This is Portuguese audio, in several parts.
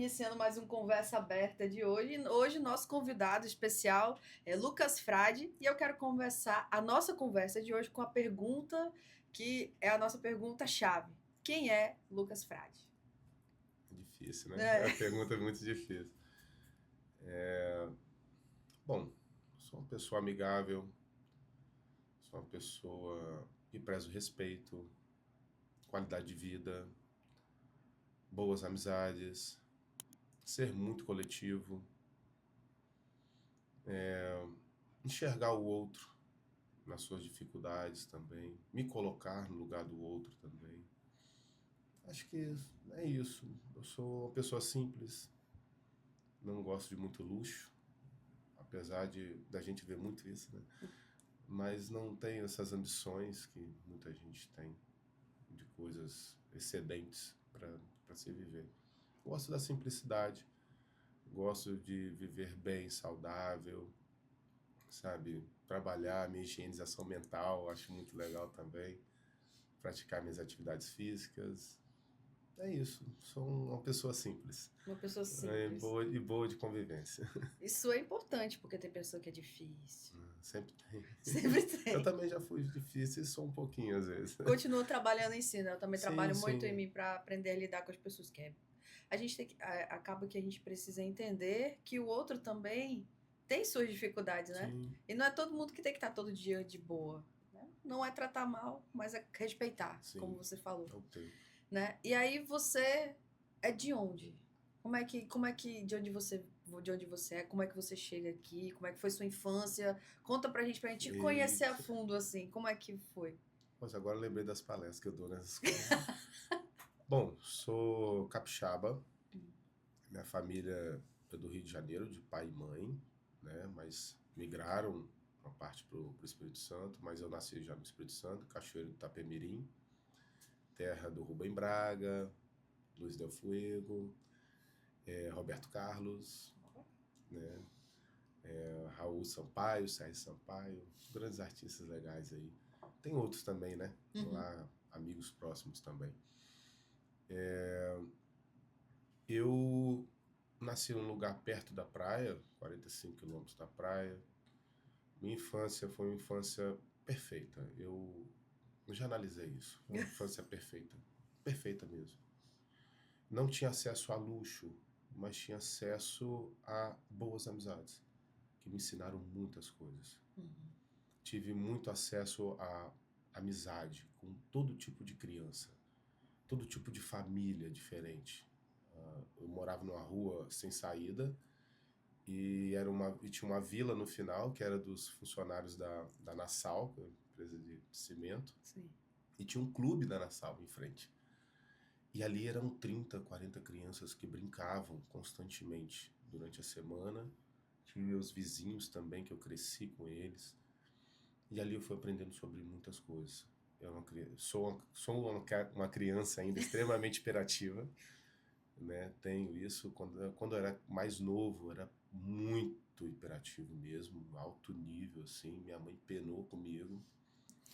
iniciando mais um Conversa Aberta de hoje. Hoje, nosso convidado especial é Lucas Frade e eu quero começar a nossa conversa de hoje com a pergunta que é a nossa pergunta-chave. Quem é Lucas Frade? Difícil, né? É uma pergunta muito difícil. Bom, sou uma pessoa amigável, sou uma pessoa que preza o respeito, qualidade de vida, boas amizades, ser muito coletivo, enxergar o outro nas suas dificuldades também, me colocar no lugar do outro também. Acho que é isso. Eu sou uma pessoa simples, não gosto de muito luxo, apesar de da gente ver muito isso, né? Mas não tenho essas ambições que muita gente tem de coisas excedentes para se viver. Gosto da simplicidade, gosto de viver bem, saudável, sabe? Trabalhar minha higienização mental, acho muito legal também. Praticar minhas atividades físicas. É isso, sou uma pessoa simples. Uma pessoa simples. Boa de convivência. Isso é importante, porque tem pessoa que é difícil. Sempre tem. Sempre Eu tem. também já fui difícil e sou um pouquinho às vezes. Continuo trabalhando em si, né? Eu também Sim, trabalho muito em sim. mim para aprender a lidar com as pessoas que é. A gente tem que, acaba que a gente precisa entender que o outro também tem suas dificuldades, né? Sim, E não é todo mundo que tem que estar todo dia de boa, né? Não é tratar mal, mas é respeitar, como sim. você falou, É o tempo. né? E aí você é de onde? De onde você é? Como é que você chega aqui? Como é que foi sua infância? Conta pra gente conhecer a Eita. fundo assim. Como é que foi? Pois agora eu lembrei das palestras que eu dou nessa escola. Bom, sou capixaba, minha família é do Rio de Janeiro, de pai e mãe, né? Mas migraram uma parte pro Espírito Santo, mas eu nasci já no Espírito Santo, Cachoeiro do Itapemirim, terra do Rubem Braga, Luiz Del Fuego, Roberto Carlos, né? Raul Sampaio, Sérgio Sampaio, grandes artistas legais aí. Tem outros também, né? Uhum. Lá, amigos próximos também. Eu nasci num lugar perto da praia, 45 quilômetros da praia. Minha infância foi uma infância perfeita. Eu já analisei isso. Foi uma infância perfeita. Perfeita mesmo. Não tinha acesso a luxo, mas tinha acesso a boas amizades, que me ensinaram muitas coisas. Tive muito acesso a amizade com todo tipo de criança, todo tipo de família diferente. Eu morava numa rua sem saída e tinha uma vila no final que era dos funcionários da Nassau, que é uma empresa de cimento, Sim. e tinha um clube da Nassau em frente. E ali eram 30, 40 crianças que brincavam constantemente durante a semana. Tinha meus vizinhos também, que eu cresci com eles. E ali eu fui aprendendo sobre muitas coisas. Sou uma criança ainda extremamente hiperativa, né? Tenho isso. Quando eu era mais novo, era muito hiperativo mesmo, alto nível, assim. Minha mãe penou comigo.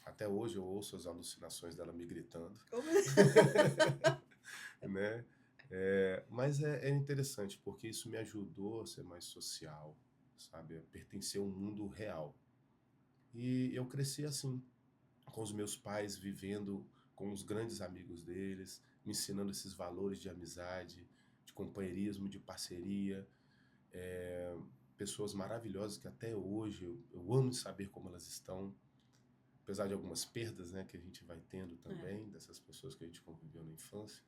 Até hoje eu ouço as alucinações dela me gritando, né? Mas é interessante, porque isso me ajudou a ser mais social, sabe? A pertencer a um mundo real. E eu cresci assim, com os meus pais vivendo com os grandes amigos deles, me ensinando esses valores de amizade, de companheirismo, de parceria. Pessoas maravilhosas que até hoje eu amo saber como elas estão, apesar de algumas perdas, né, que a gente vai tendo É. também, dessas pessoas que a gente conviveu na infância.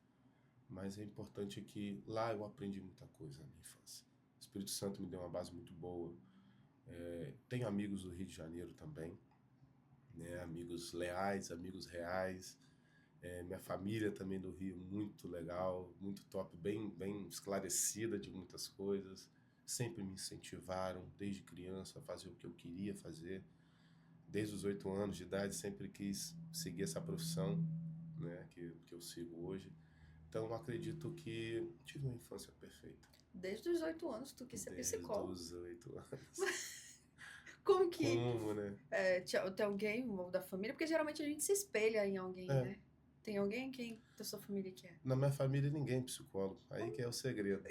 Mas é importante que lá eu aprendi muita coisa na minha infância. O Espírito Santo me deu uma base muito boa. Tenho amigos do Rio de Janeiro também, né? Amigos leais, amigos reais. Minha família também do Rio, muito legal, muito top, bem esclarecida de muitas coisas. Sempre me incentivaram, desde criança, a fazer o que eu queria fazer. Desde os 8 anos de idade, sempre quis seguir essa profissão, né, que eu sigo hoje. Então, eu acredito que tive uma infância perfeita. Desde os 8 anos tu quis ser Desde psicólogo. os 8 anos. Como que Como, né? tem alguém da família? Porque geralmente a gente se espelha em alguém, É, né? Tem alguém da sua família que é? Na minha família, ninguém é psicólogo. Aí que é o segredo.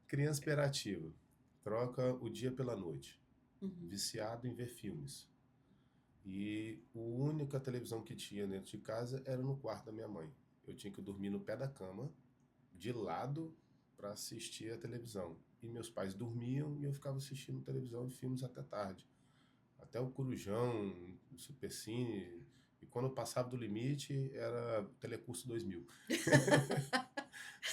Criança hiperativa. Troca o dia pela noite. Uhum. Viciado em ver filmes. E a única televisão que tinha dentro de casa era no quarto da minha mãe. Eu tinha que dormir no pé da cama, de lado, para assistir a televisão. E meus pais dormiam e eu ficava assistindo televisão e filmes até tarde. Até o Corujão, o Supercine. E quando eu passava do limite, era Telecurso 2000.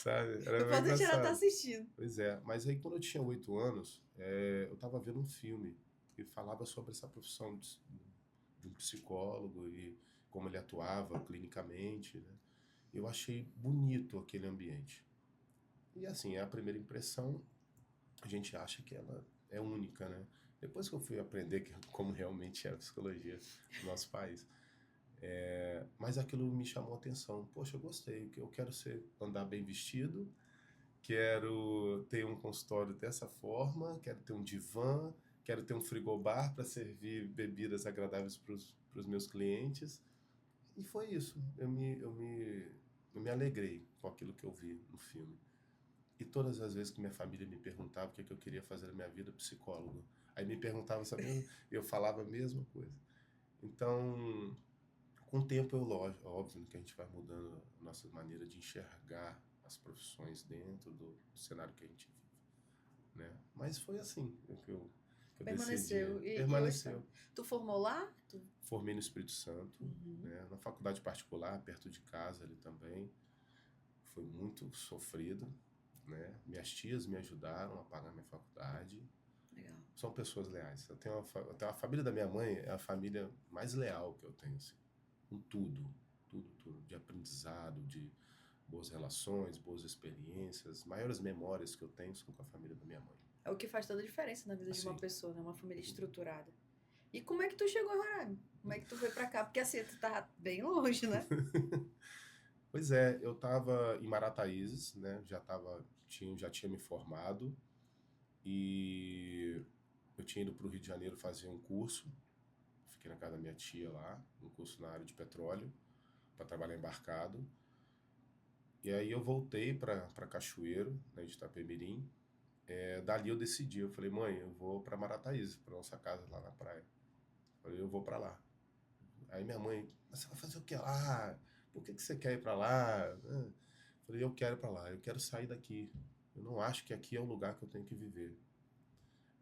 Sabe? O Era bem importante era estar engraçado. assistindo. Pois é. Mas aí, quando eu tinha 8 anos, eu estava vendo um filme que falava sobre essa profissão de um psicólogo e como ele atuava clinicamente, né? Eu achei bonito aquele ambiente. E assim, é a primeira impressão, a gente acha que ela é única, né? Depois que eu fui aprender como realmente é a psicologia no nosso país, mas aquilo me chamou a atenção. Poxa, eu gostei, que eu quero andar bem vestido, quero ter um consultório dessa forma, quero ter um divã, quero ter um frigobar para servir bebidas agradáveis para os meus clientes. E foi isso. Eu me alegrei com aquilo que eu vi no filme. E todas as vezes que minha família me perguntava o que eu queria fazer na minha vida, psicólogo. Aí me perguntava, sabendo, eu falava a mesma coisa. Então, com o tempo, óbvio que a gente vai mudando a nossa maneira de enxergar as profissões dentro do cenário que a gente vive, né? Mas foi assim que eu decidi. Permaneceu. E hoje tá. Permaneceu. Tu formou lá? Formei no Espírito Santo, Uhum. né? Na faculdade particular, perto de casa ali também. Foi muito sofrido, né? Minhas tias me ajudaram a pagar minha faculdade. Legal. São pessoas leais. A família da minha mãe é a família mais leal que eu tenho, assim. Com tudo, tudo, tudo. De aprendizado, de boas relações, boas experiências. Maiores memórias que eu tenho são com a família da minha mãe. É o que faz toda a diferença na vida de uma Assim. pessoa, né? Uma família estruturada. E como é que tu chegou em Roraima? Como é que tu veio pra cá? Porque assim, tu tava bem longe, né? Pois é, eu estava em Marataízes, né? Já tinha me formado e eu tinha ido para o Rio de Janeiro fazer um curso. Fiquei na casa da minha tia lá, um curso na área de petróleo, para trabalhar embarcado. E aí eu voltei para Cachoeiro, né, de Itapemirim. Dali eu decidi, eu falei, mãe, eu vou para Marataízes, para nossa casa lá na praia. Eu falei, eu vou para lá. Aí minha mãe, mas você vai fazer o que lá? Por que você quer ir para lá? Eu falei, eu quero ir para lá, eu quero sair daqui. Eu não acho que aqui é o lugar que eu tenho que viver.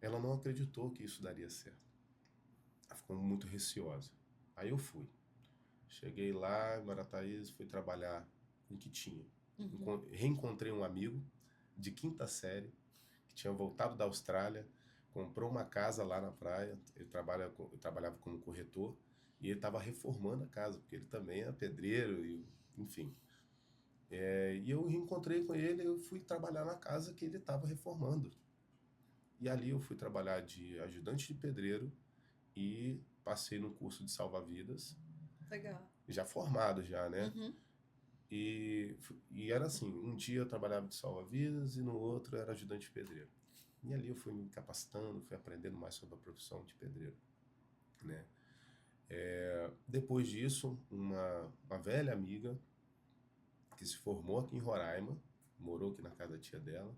Ela não acreditou que isso daria certo. Ela ficou muito receosa. Aí eu fui. Cheguei lá em Marataízes, fui trabalhar com o que tinha. Uhum. Reencontrei um amigo de quinta série que tinha voltado da Austrália, comprou uma casa lá na praia. Eu trabalhava como corretor e ele estava reformando a casa, porque ele também é pedreiro, enfim. E eu reencontrei com ele, eu fui trabalhar na casa que ele estava reformando. E ali eu fui trabalhar de ajudante de pedreiro e passei no curso de salva-vidas. Legal. Já formado já, né? Uhum. E era assim, um dia eu trabalhava de salva-vidas e no outro eu era ajudante de pedreiro. E ali eu fui me capacitando, fui aprendendo mais sobre a profissão de pedreiro, né? Depois disso, uma velha amiga que se formou aqui em Roraima, morou aqui na casa da tia dela,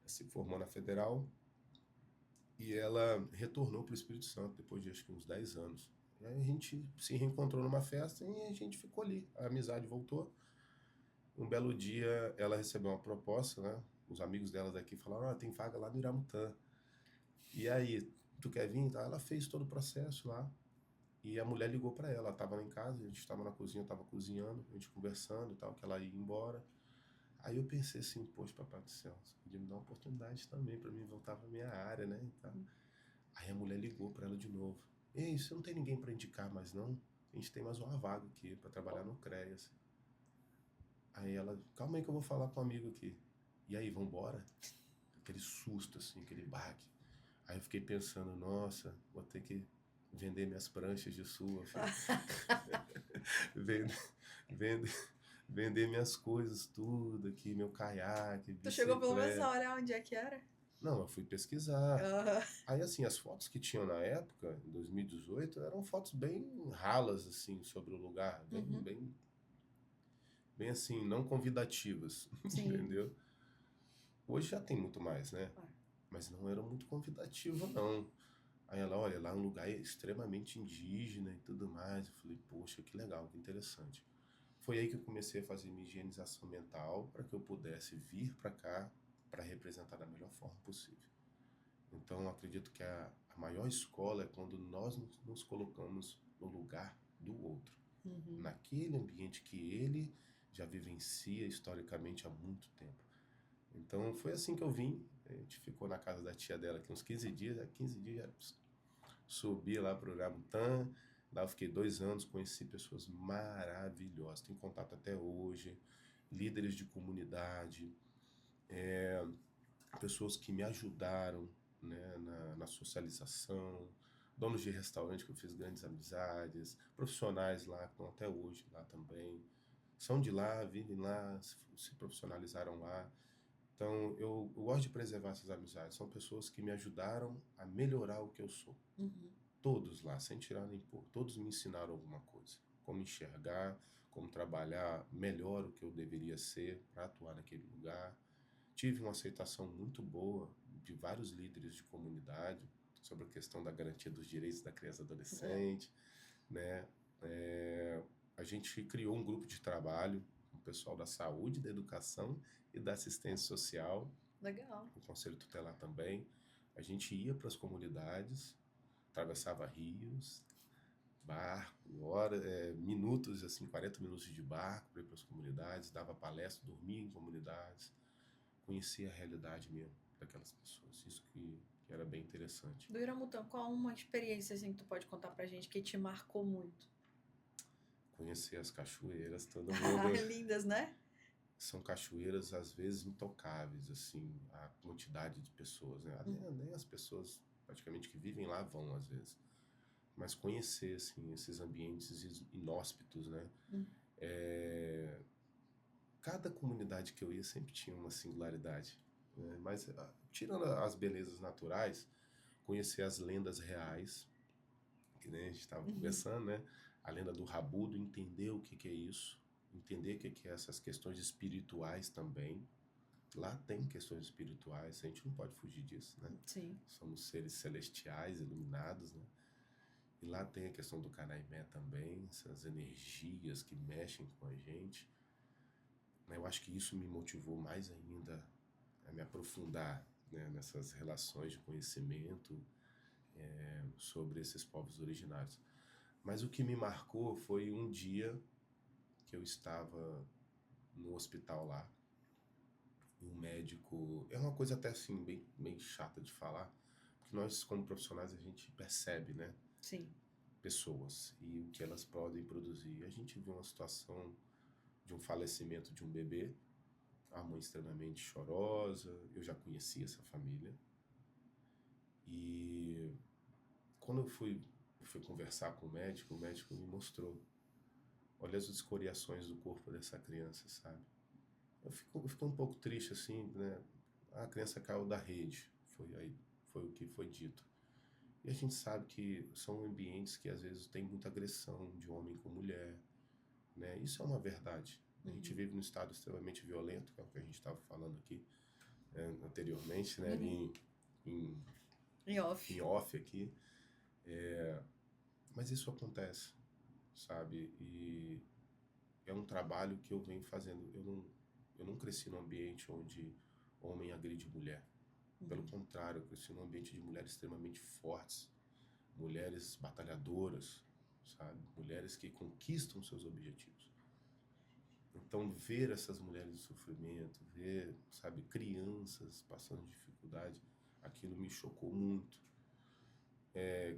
se formou na Federal e ela retornou para o Espírito Santo depois de acho que uns 10 anos. E aí a gente se reencontrou numa festa e a gente ficou ali, a amizade voltou. Um belo dia ela recebeu uma proposta, né? Os amigos dela daqui falaram, tem vaga lá no Iramutã. E aí, tu quer vir? Tá? Ela fez todo o processo lá. E a mulher ligou para ela estava lá em casa, a gente estava na cozinha, eu estava cozinhando, a gente conversando e tal, que ela ia embora. Aí eu pensei assim, poxa, papai do céu, você podia me dar uma oportunidade também para mim voltar para minha área, né? Aí a mulher ligou para ela de novo. Ei, você não tem ninguém para indicar mais não? A gente tem mais uma vaga aqui para trabalhar no CREAS. Aí ela, calma aí que eu vou falar com um amigo aqui. E aí, vambora? Aquele susto, assim, aquele baque. Aí eu fiquei pensando, nossa, vou ter que vender minhas pranchas de surf. vender minhas coisas tudo aqui, meu caiaque, Tu chegou pelo menos a bicicleta. olhar onde é que era? Não, eu fui pesquisar. Aham. Aí, assim, as fotos que tinham na época, em 2018, eram fotos bem ralas, assim, sobre o lugar, Uhum. bem assim, não convidativas, Sim. entendeu? Hoje já tem muito mais, né? Claro. Mas não era muito convidativo, não. Aí ela, olha, lá é um lugar extremamente indígena e tudo mais. Eu falei, poxa, que legal, que interessante. Foi aí que eu comecei a fazer minha higienização mental para que eu pudesse vir para cá para representar da melhor forma possível. Então, eu acredito que a maior escola é quando nós nos colocamos no lugar do outro, Uhum. naquele ambiente que ele já vivencia historicamente há muito tempo. Então, foi assim que eu vim. A gente ficou na casa da tia dela aqui uns 15 dias. 15 dias já subi lá para o Ramutã. Lá eu fiquei 2 anos, conheci pessoas maravilhosas. Tenho contato até hoje, líderes de comunidade, pessoas que me ajudaram, né, na socialização, donos de restaurante que eu fiz grandes amizades, profissionais lá que estão até hoje lá também. São de lá, vivem lá, se profissionalizaram lá. Então, eu gosto de preservar essas amizades. São pessoas que me ajudaram a melhorar o que eu sou. Uhum. Todos lá, sem tirar nem pôr. Todos me ensinaram alguma coisa. Como enxergar, como trabalhar melhor o que eu deveria ser para atuar naquele lugar. Tive uma aceitação muito boa de vários líderes de comunidade sobre a questão da garantia dos direitos da criança e É. adolescente, né? A gente criou um grupo de trabalho com o pessoal da saúde, da educação e da assistência social, Legal. o Conselho Tutelar também. A gente ia para as comunidades, atravessava rios, barco, minutos, assim, 40 minutos de barco para ir para as comunidades, dava palestra, dormia em comunidades, conhecia a realidade mesmo daquelas pessoas. Isso que era bem interessante. Do Iramutã, qual uma experiência assim que tu pode contar pra gente que te marcou muito? Conhecer as cachoeiras, todo mundo. Lindas, né? São cachoeiras às vezes intocáveis, assim, a quantidade de pessoas, né? Uhum. Nem as pessoas praticamente que vivem lá vão às vezes, mas conhecer assim esses ambientes inóspitos, né? Uhum. Cada comunidade que eu ia sempre tinha uma singularidade, né? Mas tirando as belezas naturais, conhecer as lendas reais, que nem a gente estava Uhum. conversando, né? A lenda do Rabudo, entender o que é isso, entender o que é essas questões espirituais também. Lá tem questões espirituais, a gente não pode fugir disso, né? Sim. Somos seres celestiais, iluminados, né? E lá tem a questão do Canaimé também, essas energias que mexem com a gente, né? Eu acho que isso me motivou mais ainda a me aprofundar, né, nessas relações de conhecimento sobre esses povos originários. Mas o que me marcou foi um dia que eu estava no hospital lá, e um médico. É uma coisa até assim, bem chata de falar, porque nós, como profissionais, a gente percebe, né, Sim. pessoas e o que elas podem produzir. A gente viu uma situação de um falecimento de um bebê, a mãe extremamente chorosa, eu já conhecia essa família, e quando eu fui conversar com o médico me mostrou, olha as escoriações do corpo dessa criança, sabe? Eu fico um pouco triste assim, né? A criança caiu da rede, foi o que foi dito. E a gente sabe que são ambientes que às vezes tem muita agressão de homem com mulher, né? Isso é uma verdade. A gente Uhum. vive num estado extremamente violento, que é o que a gente estava falando aqui anteriormente, né? Ali Uhum. em, Em off. em off aqui. Mas isso acontece, sabe? E é um trabalho que eu venho fazendo. Eu não cresci num ambiente onde homem agride mulher. Pelo Uhum. contrário, eu cresci num ambiente de mulheres extremamente fortes, mulheres batalhadoras, sabe? Mulheres que conquistam seus objetivos. Então, ver essas mulheres em sofrimento, ver, sabe, crianças passando dificuldade, aquilo me chocou muito.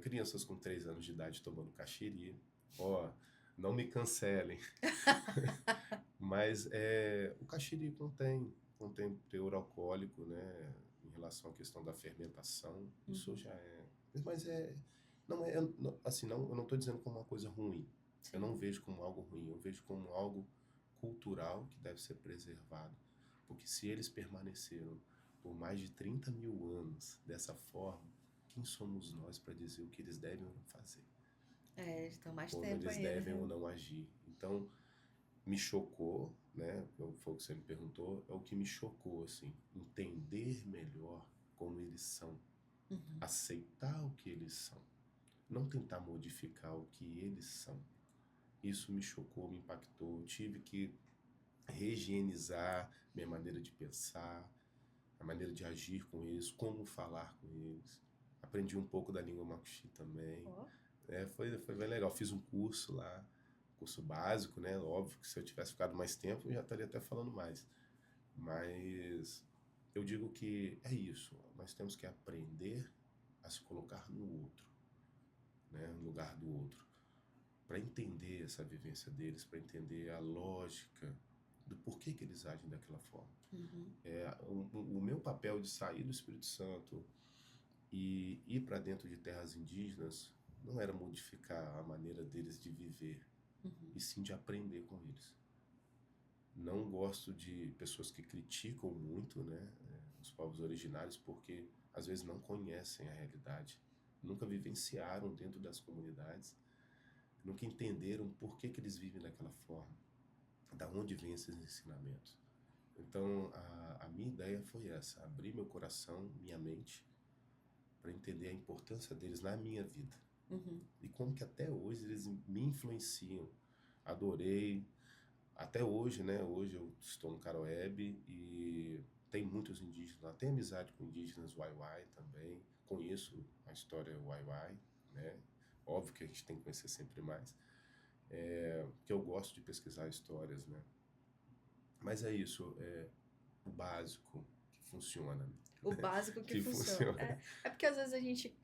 Crianças com 3 anos de idade tomando caxiri. Ó, não me cancelem, mas o caxiri contém teor alcoólico, né, em relação à questão da fermentação. Isso Uhum. já é, mas não é, assim, não, eu não estou dizendo como uma coisa ruim. Eu Sim. não vejo como algo ruim, eu vejo como algo cultural que deve ser preservado, porque se eles permaneceram por mais de 30 mil anos dessa forma, quem somos nós para dizer o que eles devem ou não fazer? Eles estão mais Como tempo eles aí, devem ou né? não agir. Então, me chocou, né? Foi o que você me perguntou, é o que me chocou, assim, entender melhor como eles são, Uhum. aceitar o que eles são, não tentar modificar o que eles são. Isso me chocou, me impactou. Eu tive que rehigienizar minha maneira de pensar, a maneira de agir com eles, como falar com eles. Aprendi um pouco da língua Makuxi também. Ó. Foi bem legal. Fiz um curso lá, curso básico, né? Óbvio que se eu tivesse ficado mais tempo, eu já estaria até falando mais. Mas eu digo que é isso. Nós temos que aprender a se colocar no outro, né? No lugar do outro, para entender essa vivência deles, para entender a lógica do porquê que eles agem daquela forma. Uhum. O meu papel de sair do Espírito Santo e ir para dentro de terras indígenas não era modificar a maneira deles de viver, Uhum. e sim de aprender com eles. Não gosto de pessoas que criticam muito, né, os povos originários, porque às vezes não conhecem a realidade, nunca vivenciaram dentro das comunidades, nunca entenderam por que eles vivem daquela forma, da onde vêm esses ensinamentos. Então, a minha ideia foi essa, abrir meu coração, minha mente, para entender a importância deles na minha vida. Uhum. E como que até hoje eles me influenciam. Adorei. Até hoje, né? Hoje eu estou no Caroebe e tem muitos indígenas lá. Tenho amizade com indígenas Waiwai também. Conheço a história Waiwai, né? Óbvio que a gente tem que conhecer sempre mais. Que eu gosto de pesquisar histórias, né? Mas é isso, o básico que funciona, né? O básico que Que funciona. funciona. É porque às vezes a gente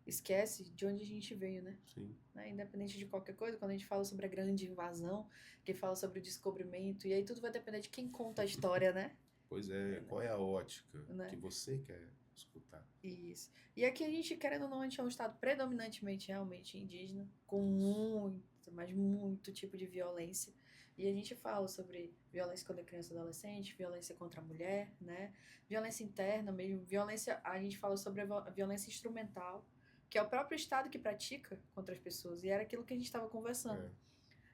esquece de onde a gente veio, né? Sim. Independente de qualquer coisa, quando a gente fala sobre a grande invasão, que fala sobre o descobrimento, e aí tudo vai depender de quem conta a história, né? Pois é, qual é a ótica que Né? você quer escutar? Isso. E aqui a gente, querendo ou não, a gente é um estado predominantemente realmente indígena, com Isso. muito, mas muito tipo de violência. E a gente fala sobre violência quando é criança e adolescente, violência contra a mulher, né? Violência interna mesmo, violência, a gente fala sobre a violência instrumental, que é o próprio Estado que pratica contra as pessoas. E era aquilo que a gente estava conversando.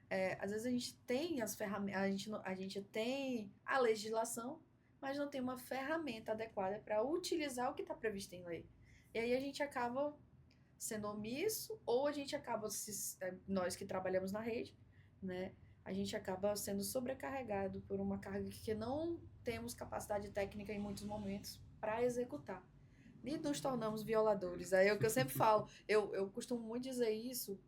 É, Às vezes a gente tem as ferramentas, a gente tem a legislação, mas não tem uma ferramenta adequada para utilizar o que está previsto em lei. E aí a gente acaba sendo omisso, ou a gente acaba, nós que trabalhamos na rede, né, a gente acaba sendo sobrecarregado por uma carga que não temos capacidade técnica em muitos momentos para executar. E nos tornamos violadores. Aí é o que eu sempre falo, eu costumo muito dizer isso,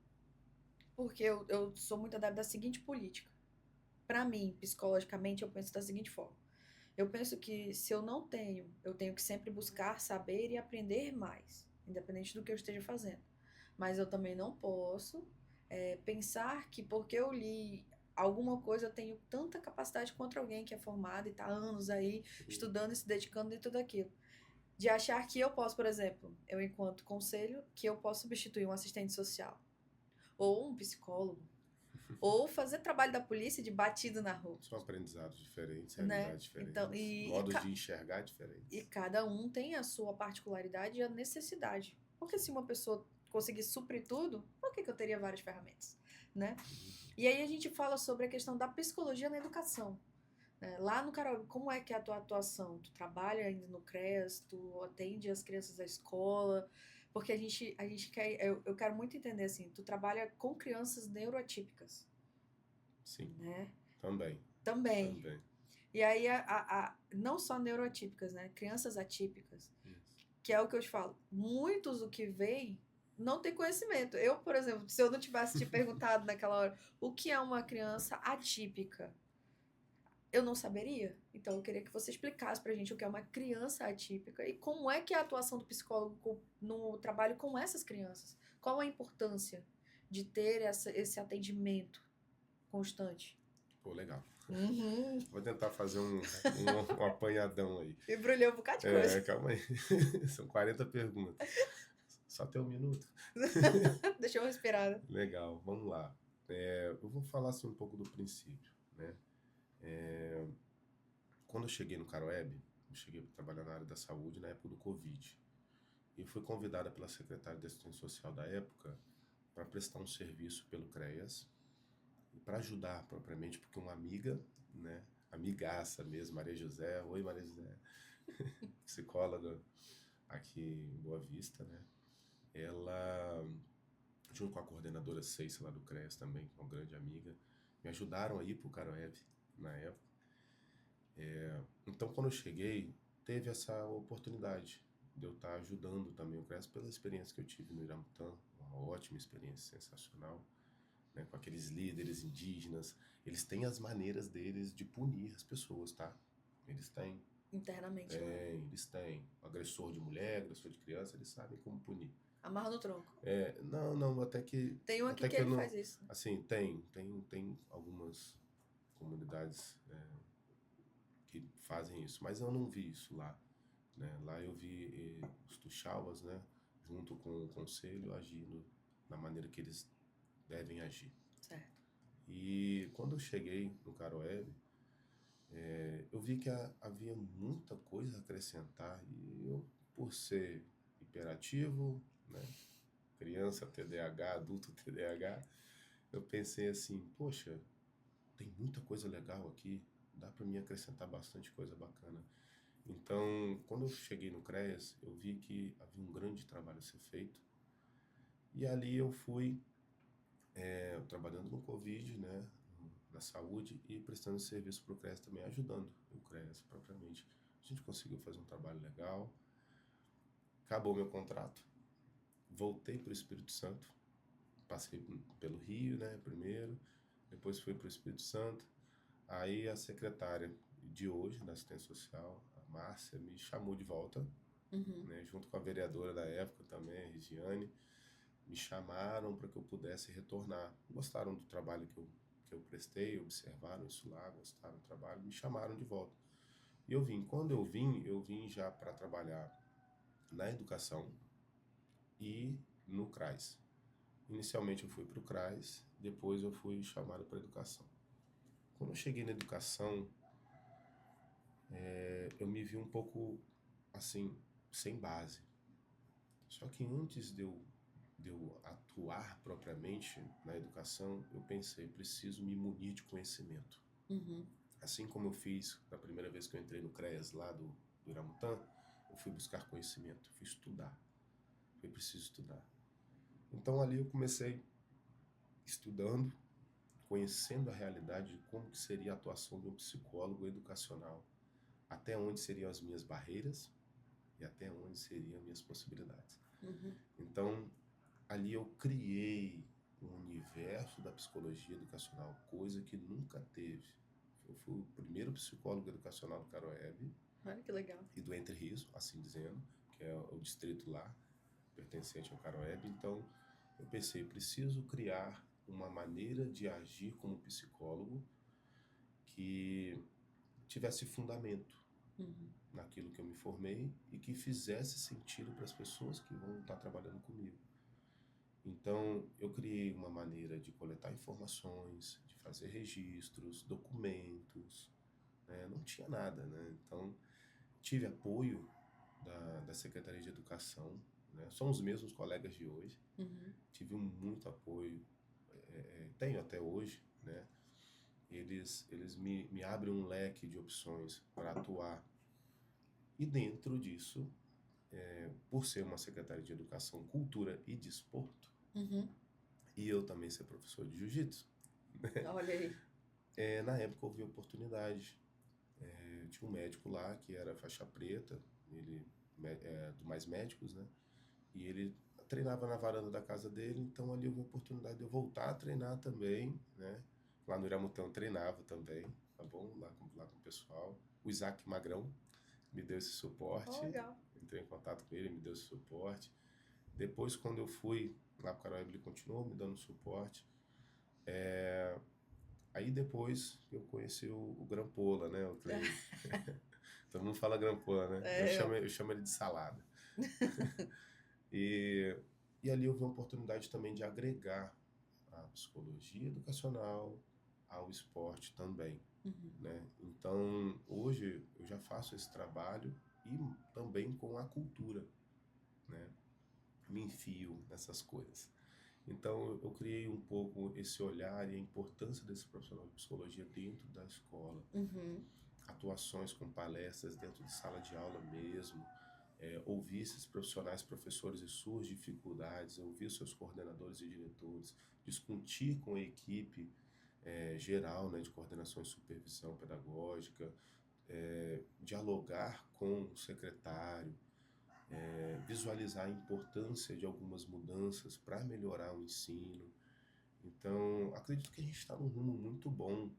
porque eu sou muito adepta da seguinte política. Para mim, psicologicamente, eu penso da seguinte forma. Eu penso que se eu não tenho, eu tenho que sempre buscar saber e aprender mais, independente do que eu esteja fazendo. Mas eu também não posso pensar que porque eu li alguma coisa eu tenho tanta capacidade contra alguém que é formado e está há anos aí sim. estudando e se dedicando em tudo aquilo. De achar que eu posso, por exemplo, eu enquanto conselho, que eu posso substituir um assistente social, ou um psicólogo, ou fazer trabalho da polícia de batido na rua, São aprendizados diferentes, né? realidades Então, diferentes, modos de enxergar e diferentes. cada um tem a sua particularidade e a necessidade. Porque se uma pessoa conseguir suprir tudo, por que eu teria várias ferramentas, né? Uhum. E aí a gente fala sobre a questão da psicologia na educação. Né? Lá no Carol, como é que é a tua atuação? Tu trabalha ainda no CREAS, tu atende as crianças da escola, porque a gente quer, eu quero muito entender assim, tu trabalha com crianças neuroatípicas, Sim, né? também, Também. também. E aí, não só neuroatípicas, né? Crianças atípicas, Isso. que é o que eu te falo. Muitos do que vem não tem conhecimento. Eu, por exemplo, se eu não tivesse te perguntado naquela hora o que é uma criança atípica, eu não saberia. Então, eu queria que você explicasse pra gente o que é uma criança atípica e como é que é a atuação do psicólogo no trabalho com essas crianças. Qual a importância de ter esse atendimento constante? Pô, legal. Uhum. Vou tentar fazer um apanhadão aí. Embrulhou um bocado de coisa. Calma aí. São 40 perguntas. Só tem um minuto. Deixa eu respirar, né? Legal, vamos lá. Eu vou falar assim um pouco do princípio, né? quando eu cheguei no Caroeb, eu cheguei para trabalhar na área da saúde na época do Covid. E fui convidada pela secretária de Assistência Social da época para prestar um serviço pelo CREAS e para ajudar propriamente, porque uma amiga, né, amigaça mesmo, Maria José, oi Maria José, psicóloga aqui em Boa Vista, né, ela, junto com a coordenadora Ceissa lá do CREAS também, uma grande amiga, me ajudaram a ir para o Caroeb na época. Então, quando eu cheguei, teve essa oportunidade de eu estar ajudando também o CREAS pela experiência que eu tive no Iramutã, uma ótima experiência, sensacional, né, com aqueles líderes indígenas. Eles têm as maneiras deles de punir as pessoas, tá? Eles têm. Internamente lá. Eles têm. Agressor de mulher, agressor de criança, eles sabem como punir. Amarra no tronco. Não, até que... Tem um aqui até que eu ele não, faz isso. assim, tem algumas comunidades que fazem isso, mas eu não vi isso lá, né? Lá eu vi os tuxauas, né, junto com o conselho, agindo da maneira que eles devem agir. Certo. E quando eu cheguei no Caroeb, eu vi que havia muita coisa a acrescentar, e eu, por ser hiperativo, né, criança TDAH, adulto TDAH, eu pensei assim, poxa, tem muita coisa legal aqui, dá para mim acrescentar bastante coisa bacana. Então, quando eu cheguei no CREAS, eu vi que havia um grande trabalho a ser feito. E ali eu fui trabalhando no Covid, né, na saúde, e prestando serviço para o CREAS também, ajudando o CREAS propriamente. A gente conseguiu fazer um trabalho legal. Acabou meu contrato. Voltei para o Espírito Santo. Passei pelo Rio, né, primeiro. Depois fui para o Espírito Santo. Aí a secretária de hoje, da assistência social, a Márcia, me chamou de volta, né, junto com a vereadora da época também, a Regiane, me chamaram para que eu pudesse retornar. Gostaram do trabalho que eu prestei, observaram isso lá, gostaram do trabalho, me chamaram de volta. E eu vim. Quando eu vim já para trabalhar na educação e no CRAS. Inicialmente eu fui para o CRAS, depois eu fui chamado para a educação. Quando eu cheguei na educação, eu me vi um pouco, assim, sem base. Só que antes de eu atuar propriamente na educação, eu pensei, preciso me munir de conhecimento. Assim como eu fiz da primeira vez que eu entrei no CREAS lá do Iramutã, eu fui buscar conhecimento, fui estudar. Eu preciso estudar. Então ali eu comecei estudando, conhecendo a realidade de como que seria a atuação de um psicólogo educacional, até onde seriam as minhas barreiras e até onde seriam as minhas possibilidades. Então, ali eu criei um universo da psicologia educacional, coisa que nunca teve. Eu fui o primeiro psicólogo educacional do Caroeb. Olha que legal. E do Entre Rios, assim dizendo, que é o distrito lá, pertencente ao Caroeb. Então, eu pensei, preciso criar uma maneira de agir como psicólogo que tivesse fundamento naquilo que eu me formei e que fizesse sentido para as pessoas que vão estar trabalhando comigo. Então, eu criei uma maneira de coletar informações, de fazer registros, documentos, né? Não tinha nada, né? Então, tive apoio da Secretaria de Educação, né? São os mesmos colegas de hoje. Tive muito apoio, tenho até hoje, né? Eles me abrem um leque de opções para atuar. E dentro disso, por ser uma Secretaria de Educação, Cultura e Desporto, e eu também ser professor de jiu-jitsu, Olha aí. na época houve oportunidade. Tinha um médico lá que era faixa preta, ele do Mais Médicos, né? E ele treinava na varanda da casa dele, então ali houve a oportunidade de eu voltar a treinar também, né? Lá no Iramutã treinava também, tá bom? Lá com o pessoal. O Isaac Magrão me deu esse suporte. Legal. Entrei em contato com ele, me deu esse suporte. Depois, quando eu fui lá para o Caroeb, ele continuou me dando suporte. Aí depois eu conheci o Grampola, né? O Clay. Todo mundo fala Grampola, né? Eu chamo ele de Salada. E ali eu vi uma oportunidade também de agregar a psicologia educacional ao esporte também, né? Então, hoje já faço esse trabalho e também com a cultura, né? Me enfio nessas coisas. Então, eu criei um pouco esse olhar e a importância desse profissional de psicologia dentro da escola. Uhum. Atuações com palestras dentro de sala de aula mesmo, ouvir esses profissionais, professores e suas dificuldades, ouvir seus coordenadores e diretores, discutir com a equipe geral, né, de coordenação e supervisão pedagógica, dialogar com o secretário, visualizar a importância de algumas mudanças para melhorar o ensino. Então, acredito que a gente está num rumo muito bom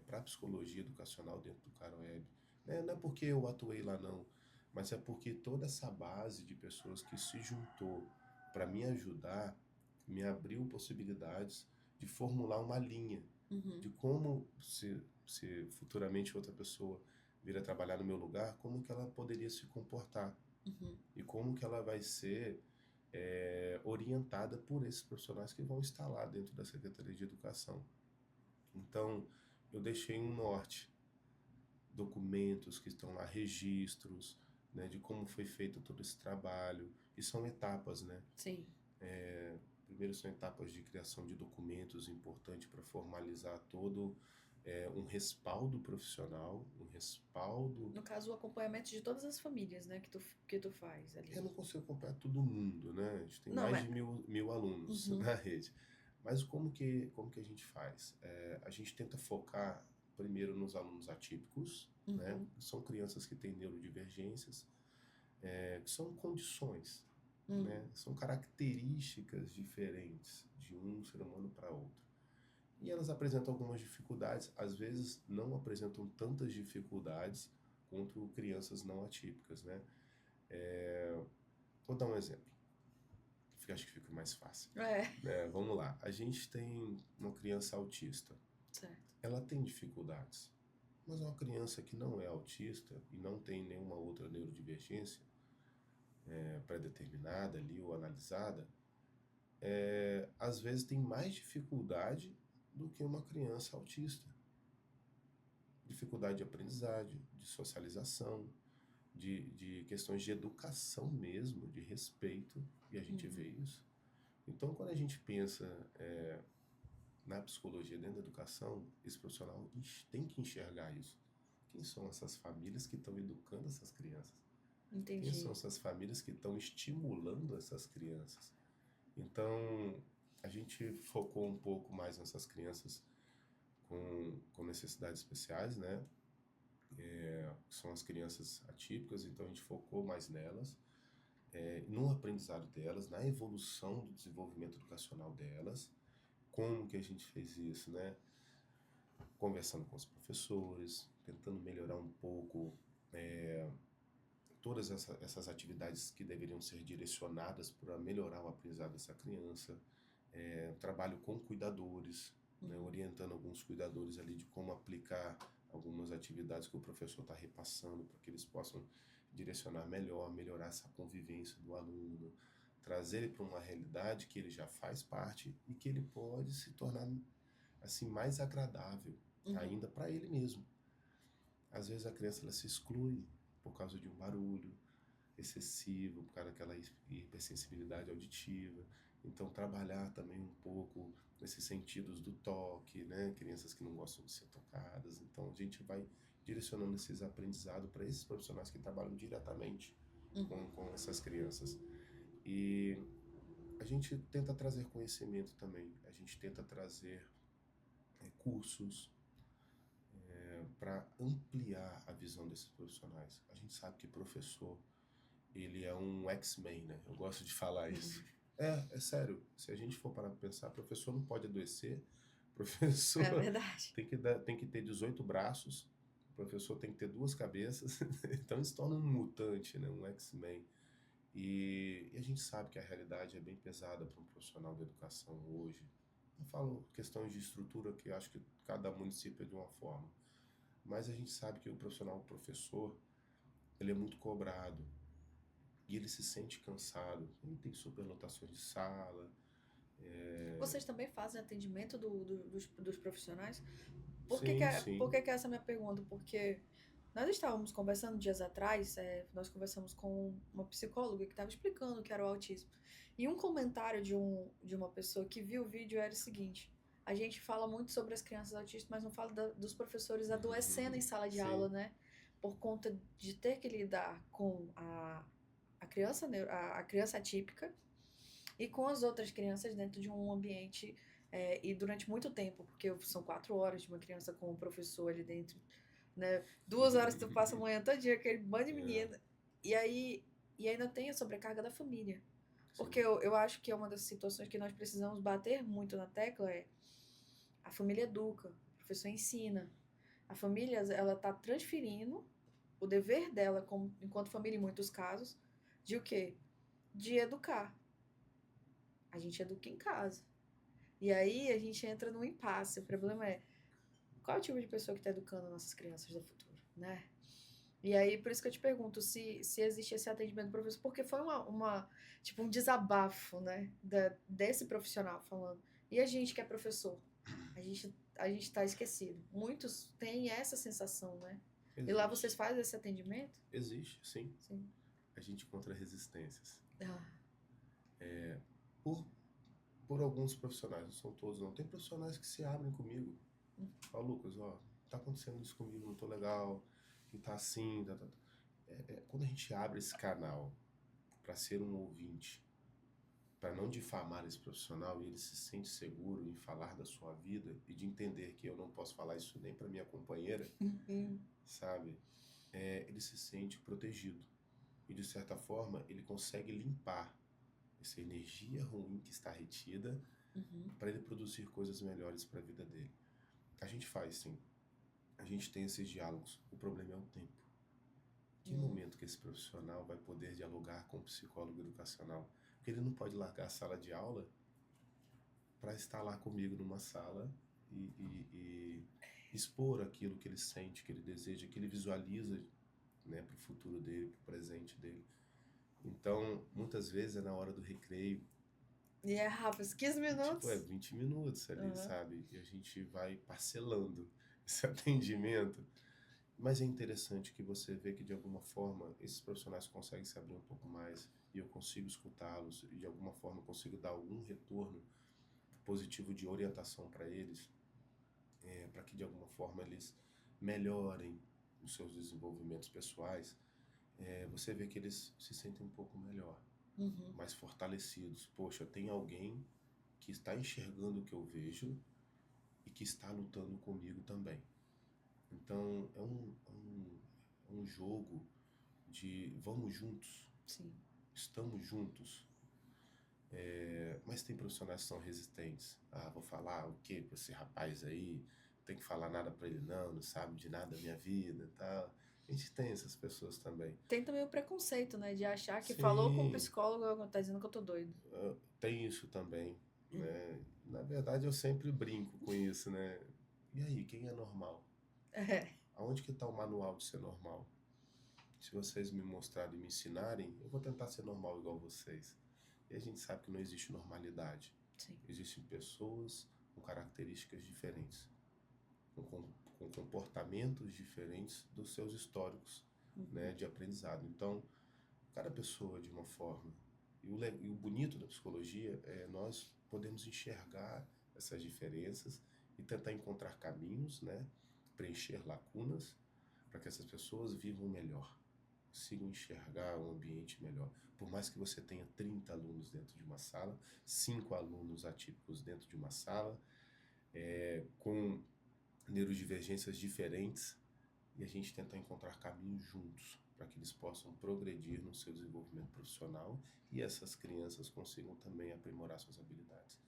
para a psicologia educacional dentro do Caroeb. Não é porque eu atuei lá não, mas é porque toda essa base de pessoas que se juntou para me ajudar, me abriu possibilidades de formular uma linha Uhum. de como, se futuramente outra pessoa vir a trabalhar no meu lugar, como que ela poderia se comportar Uhum. e como que ela vai ser orientada por esses profissionais que vão estar lá dentro da Secretaria de Educação. Então, eu deixei um norte, documentos que estão lá, registros, né, de como foi feito todo esse trabalho, e são etapas, né? Sim. Primeiro são etapas de criação de documentos importantes para formalizar todo um respaldo profissional, um respaldo. No caso, o acompanhamento de todas as famílias, né, que tu faz ali. Eu não consigo acompanhar todo mundo, né? A gente tem Não, mais mas... de mil alunos Uhum. na rede. Mas como que a gente faz? A gente tenta focar primeiro nos alunos atípicos, né? Uhum. São crianças que têm neurodivergências, que são condições, Uhum. né? São características diferentes de um ser humano para outro. E elas apresentam algumas dificuldades, às vezes não apresentam tantas dificuldades quanto crianças não atípicas, né? Vou dar um exemplo, que acho que fica mais fácil. Vamos lá, a gente tem uma criança autista. Certo. Ela tem dificuldades, mas uma criança que não é autista e não tem nenhuma outra neurodivergência pré-determinada ali ou analisada, às vezes tem mais dificuldade do que uma criança autista. Dificuldade de aprendizagem, de socialização, de questões de educação mesmo, de respeito, e a gente vê isso. Então, quando a gente pensa na psicologia dentro da educação, esse profissional tem que enxergar isso. Quem são essas famílias que estão educando essas crianças? Entendi. Quem são essas famílias que estão estimulando essas crianças? Então, a gente focou um pouco mais nessas crianças com necessidades especiais, né? Que são as crianças atípicas, então a gente focou mais nelas, no aprendizado delas, na evolução do desenvolvimento educacional delas. Como que a gente fez isso, né? Conversando com os professores, tentando melhorar um pouco todas essas atividades que deveriam ser direcionadas para melhorar o aprendizado dessa criança. Trabalho com cuidadores, né? Orientando alguns cuidadores ali de como aplicar algumas atividades que o professor está repassando para que eles possam direcionar melhor, melhorar essa convivência do aluno, trazer ele para uma realidade que ele já faz parte e que ele pode se tornar assim mais agradável ainda para ele mesmo. Às vezes a criança ela se exclui por causa de um barulho excessivo, por causa daquela hipersensibilidade auditiva. Então trabalhar também um pouco nesses sentidos do toque, né? Crianças que não gostam de ser tocadas. Então a gente vai direcionando esses aprendizados para esses profissionais que trabalham diretamente com essas crianças. E a gente tenta trazer conhecimento também, a gente tenta trazer cursos para ampliar a visão desses profissionais. A gente sabe que professor, ele é um X-Men, né? Eu gosto de falar isso. É sério. Se a gente for parar para pensar, professor não pode adoecer, professor verdade. tem que ter 18 braços, professor tem que ter 2 cabeças, então ele se torna um mutante, né? Um X-Men. E a gente sabe que a realidade é bem pesada para um profissional da educação hoje. Eu falo questões de estrutura que eu acho que cada município é de uma forma. Mas a gente sabe que o profissional, o professor, ele é muito cobrado. E ele se sente cansado. Ele tem superlotações de sala. Vocês também fazem atendimento dos profissionais? Por que Sim, que sim. essa é a minha pergunta? Porque Nós estávamos conversando dias atrás, nós conversamos com uma psicóloga que estava explicando o que era o autismo. E um comentário de uma pessoa que viu o vídeo era o seguinte: a gente fala muito sobre as crianças autistas, mas não fala dos professores adoecendo em sala de aula, Sim, né? Por conta de ter que lidar com a criança, a criança atípica e com as outras crianças dentro de um ambiente e durante muito tempo, porque são 4 horas de uma criança com um professor ali dentro, né? 2 horas tu passa a manhã todinha, aquele bando de é, menina. E aí, e ainda tem a sobrecarga da família. Porque sim, eu acho que é uma das situações que nós precisamos bater muito na tecla a família educa, o professor ensina. A família, ela tá transferindo o dever dela como, enquanto família em muitos casos, de o quê? De educar. A gente educa em casa. E aí a gente entra num impasse. O problema é qual é o tipo de pessoa que está educando nossas crianças do futuro, né? E aí, por isso que eu te pergunto se existe esse atendimento do professor, porque foi tipo, um desabafo, né, desse profissional falando. E a gente que é professor? A gente tá esquecido. Muitos têm essa sensação, né? E lá vocês existe. fazem esse atendimento? Existe, sim. Sim. A gente encontra resistências. Ah, Por, por alguns profissionais, não são todos não. Tem profissionais que se abrem comigo. Fala, Lucas, ó, tá acontecendo isso comigo, não tô legal, e tá assim, tá. Quando a gente abre esse canal para ser um ouvinte, para não difamar esse profissional e ele se sente seguro em falar da sua vida e de entender que eu não posso falar isso nem para minha companheira, uhum, sabe? Ele se sente protegido e de certa forma ele consegue limpar essa energia ruim que está retida uhum, para ele produzir coisas melhores para a vida dele. A gente faz, sim. A gente tem esses diálogos. O problema é o tempo. Que uhum. momento que esse profissional vai poder dialogar com o psicólogo educacional? Porque ele não pode largar a sala de aula para estar lá comigo numa sala e expor aquilo que ele sente, que ele deseja, que ele visualiza, né, para o futuro dele, para o presente dele. Então, muitas vezes é na hora do recreio, E é rápido, 15 tipo, é minutos. 20 minutos ali, Aham. sabe? E a gente vai parcelando esse atendimento. Mas é interessante que você vê que, de alguma forma, esses profissionais conseguem se abrir um pouco mais e eu consigo escutá-los e, de alguma forma, consigo dar algum retorno positivo de orientação para eles, para que, de alguma forma, eles melhorem os seus desenvolvimentos pessoais. Você vê que eles se sentem um pouco melhor, Uhum. mais fortalecidos. Poxa, tem alguém que está enxergando o que eu vejo e que está lutando comigo também. Então, é um jogo de vamos juntos, Sim. estamos juntos. Mas tem profissionais que são resistentes. Ah, vou falar o quê pra esse rapaz aí? Não tem que falar nada pra ele não sabe de nada da minha vida e tal. A gente tem essas pessoas também. Tem também o preconceito, né? De achar que falou com o Sim, psicólogo, tá dizendo que eu tô doido. tem isso também, Uhum. né? Na verdade, eu sempre brinco com isso, né? E aí, quem é normal? É. Aonde que está o manual de ser normal? Se vocês me mostrarem e me ensinarem, eu vou tentar ser normal igual vocês. E a gente sabe que não existe normalidade. Sim. Existem pessoas com características diferentes, com comportamentos diferentes dos seus históricos, Uhum. né, de aprendizado. Então, cada pessoa de uma forma. E o bonito da psicologia é nós podemos enxergar essas diferenças e tentar encontrar caminhos, né, preencher lacunas para que essas pessoas vivam melhor, consigam enxergar um ambiente melhor. Por mais que você tenha 30 alunos dentro de uma sala, 5 alunos atípicos dentro de uma sala, com neurodivergências diferentes, e a gente tentar encontrar caminhos juntos para que eles possam progredir no seu desenvolvimento profissional e essas crianças consigam também aprimorar suas habilidades.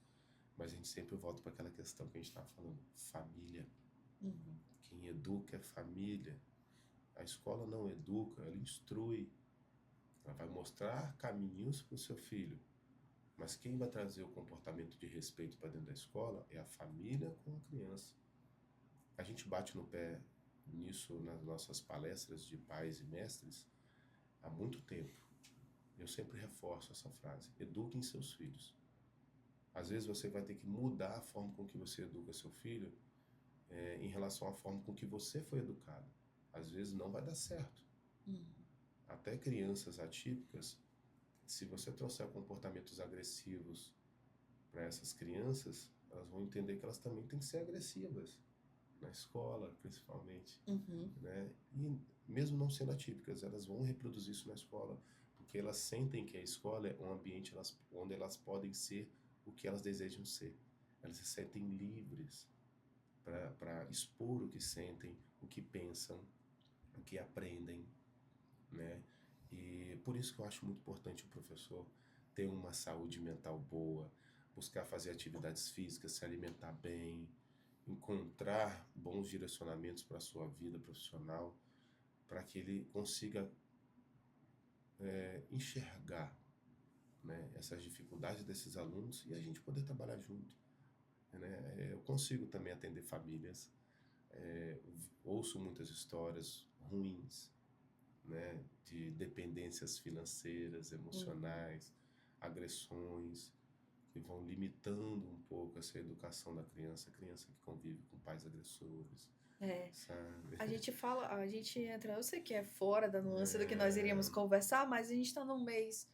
Mas a gente sempre volta para aquela questão que a gente estava falando, família. Uhum. Quem educa é família. A escola não educa, ela instrui. Ela vai mostrar caminhos para o seu filho. Mas quem vai trazer o comportamento de respeito para dentro da escola é a família com a criança. A gente bate no pé nisso nas nossas palestras de pais e mestres há muito tempo. Eu sempre reforço essa frase: eduquem seus filhos. Às vezes você vai ter que mudar a forma com que você educa seu filho em relação à forma com que você foi educado. às vezes não vai dar certo. Uhum. Até crianças atípicas, se você trouxer comportamentos agressivos para essas crianças, elas vão entender que elas também têm que ser agressivas, na escola, principalmente, Uhum. né? E mesmo não sendo atípicas, elas vão reproduzir isso na escola, porque elas sentem que a escola é um ambiente onde elas podem ser o que elas desejam ser. Elas se sentem livres para expor o que sentem, o que pensam, o que aprendem, né? E por isso que eu acho muito importante o professor ter uma saúde mental boa, buscar fazer atividades físicas, se alimentar bem, encontrar bons direcionamentos para a sua vida profissional, para que ele consiga enxergar, né, essas dificuldades desses alunos e a gente poder trabalhar junto, né? Eu consigo também atender famílias, ouço muitas histórias ruins, né, de dependências financeiras, Uhum. emocionais, agressões, que vão limitando um pouco essa educação da criança, a criança que convive com pais agressores, É. sabe? A gente entra, eu sei que é fora da nuance do que nós iríamos É, conversar, mas a gente está no mês,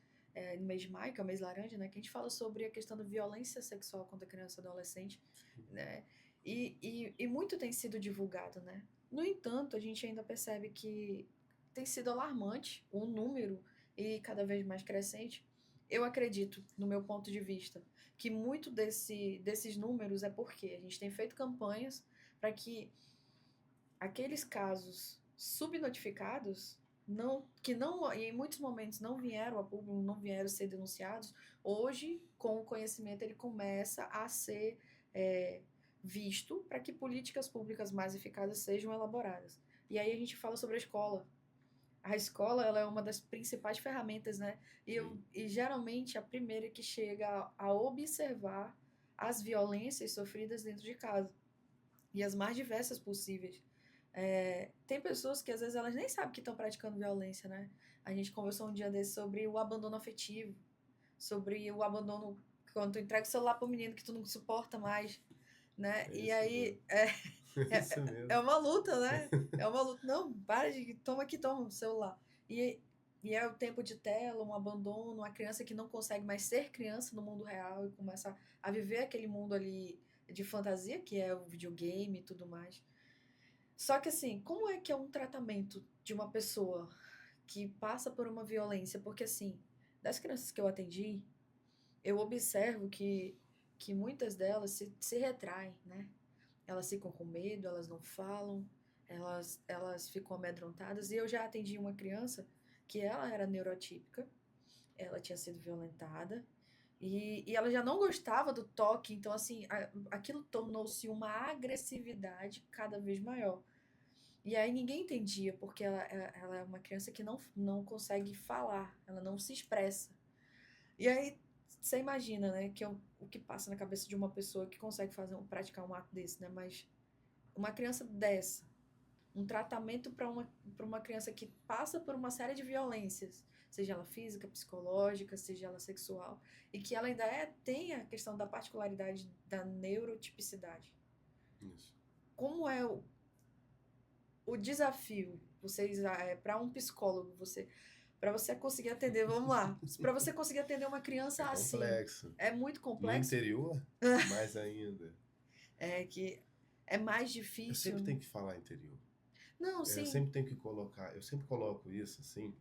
no mês de maio, que é o mês laranja, né? Que a gente fala sobre a questão da violência sexual contra criança e adolescente, né? E muito tem sido divulgado, né? No entanto, a gente ainda percebe que tem sido alarmante o número e cada vez mais crescente. Eu acredito, no meu ponto de vista, que muito desses números é porque a gente tem feito campanhas para que aqueles casos subnotificados, que não, em muitos momentos não vieram a público, não vieram a ser denunciados, hoje, com o conhecimento, ele começa a ser é, visto para que políticas públicas mais eficazes sejam elaboradas. E aí a gente fala sobre a escola. A escola, ela é uma das principais ferramentas, né? sim, E geralmente a primeira que chega a observar as violências sofridas dentro de casa e as mais diversas possíveis. Tem pessoas que às vezes elas nem sabem que estão praticando violência, né? A gente conversou um dia desse sobre o abandono afetivo, sobre o abandono quando tu entrega o celular pro menino que tu não suporta mais, né? é E isso mesmo. aí É é, isso é mesmo. uma luta, né? É uma luta. Não, para de. Toma aqui, toma o celular. E é o tempo de tela, um abandono, uma criança que não consegue mais ser criança no mundo real e começa a viver aquele mundo ali de fantasia, que é o videogame e tudo mais. Só que assim, como é que é um tratamento de uma pessoa que passa por uma violência? Porque assim, das crianças que eu atendi, eu observo que muitas delas se retraem, né? Elas ficam com medo, elas não falam, elas ficam amedrontadas. E eu já atendi uma criança que ela era neurotípica, ela tinha sido violentada, e ela já não gostava do toque, então assim, aquilo tornou-se uma agressividade cada vez maior. E aí ninguém entendia, porque ela é uma criança que não consegue falar, ela não se expressa. E aí você imagina, né, o que passa na cabeça de uma pessoa que consegue praticar um ato desse, né? Mas uma criança dessa, um tratamento para uma criança que passa por uma série de violências, seja ela física, psicológica, seja ela sexual, e que ela ainda tem a questão da particularidade da neurotipicidade. Isso. Como é o desafio, vocês, para um psicólogo, para você conseguir atender, vamos lá, para você conseguir atender uma É criança assim, complexo. é muito No complexo, interior, mais ainda. é que é mais Eu difícil, sempre né? tenho que falar interior. Não, Eu sim. sempre tenho que colocar, eu sempre coloco isso assim,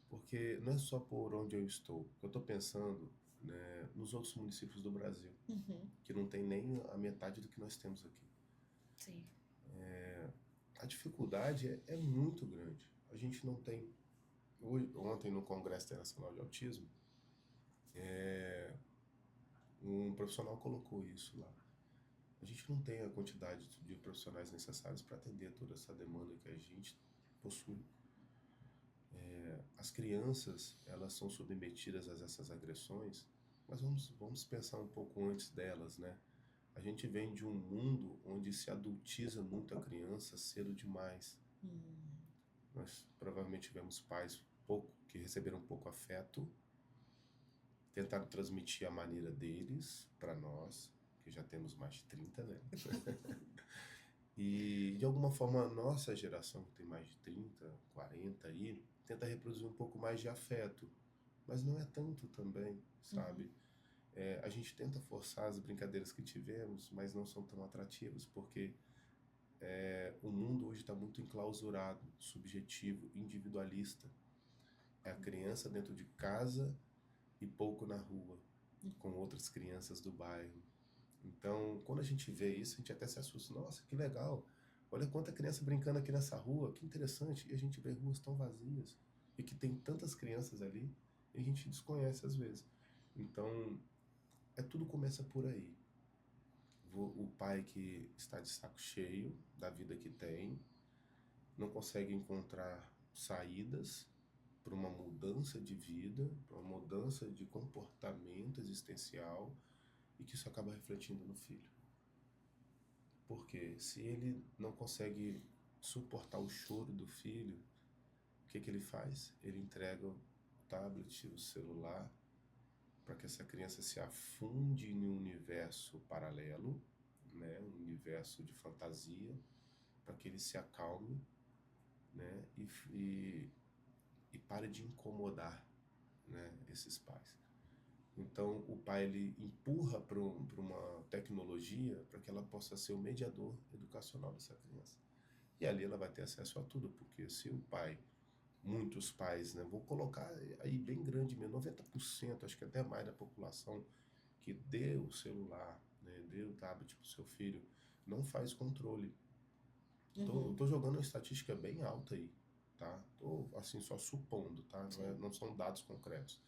porque não é só por onde eu estou. Eu estou pensando, né, nos outros municípios do Brasil, Uhum, que não tem nem a metade do que nós temos aqui. sim. A dificuldade é muito grande. A gente não tem. Ontem, no Congresso Internacional de Autismo, um profissional colocou isso lá. A gente não tem a quantidade de profissionais necessários para atender toda essa demanda que a gente possui. As crianças, elas são submetidas a essas agressões, mas vamos pensar um pouco antes delas, né? A gente vem de um mundo onde se adultiza muito a criança cedo demais. Hum, Nós provavelmente tivemos pais que receberam pouco afeto, tentaram transmitir a maneira deles para nós, que já temos mais de 30, né? E, de alguma forma, a nossa geração, que tem mais de 30, 40 aí, tenta reproduzir um pouco mais de afeto. Mas não é tanto também, Uhum. sabe? A gente tenta forçar as brincadeiras que tivemos, mas não são tão atrativas, porque o mundo hoje está muito enclausurado, subjetivo, individualista. É a criança dentro de casa e pouco na rua, com outras crianças do bairro. Então, quando a gente vê isso, a gente até se assusta. Nossa, que legal! Olha quanta criança brincando aqui nessa rua, que interessante. E a gente vê ruas tão vazias e que tem tantas crianças ali e a gente desconhece às vezes. Então, tudo começa por aí. O pai que está de saco cheio da vida que tem, não consegue encontrar saídas para uma mudança de vida, para uma mudança de comportamento existencial e que isso acaba refletindo no filho. Porque se ele não consegue suportar o choro do filho, o que ele faz? Ele entrega o tablet, o celular, para que essa criança se afunde em um universo paralelo, né, um universo de fantasia, para que ele se acalme, né, e pare de incomodar, né, esses pais. Então o pai ele empurra para uma tecnologia para que ela possa ser o mediador educacional dessa criança. E ali ela vai ter acesso a tudo, porque se o pai, muitos pais, né, vou colocar aí bem grande mesmo, 90%, acho que até mais da população que dê o celular, né, dê o tablet para o seu filho, não faz controle. Uhum. Tô jogando uma estatística bem alta aí, tá? Tô assim só supondo, tá? Sim. Não são dados concretos.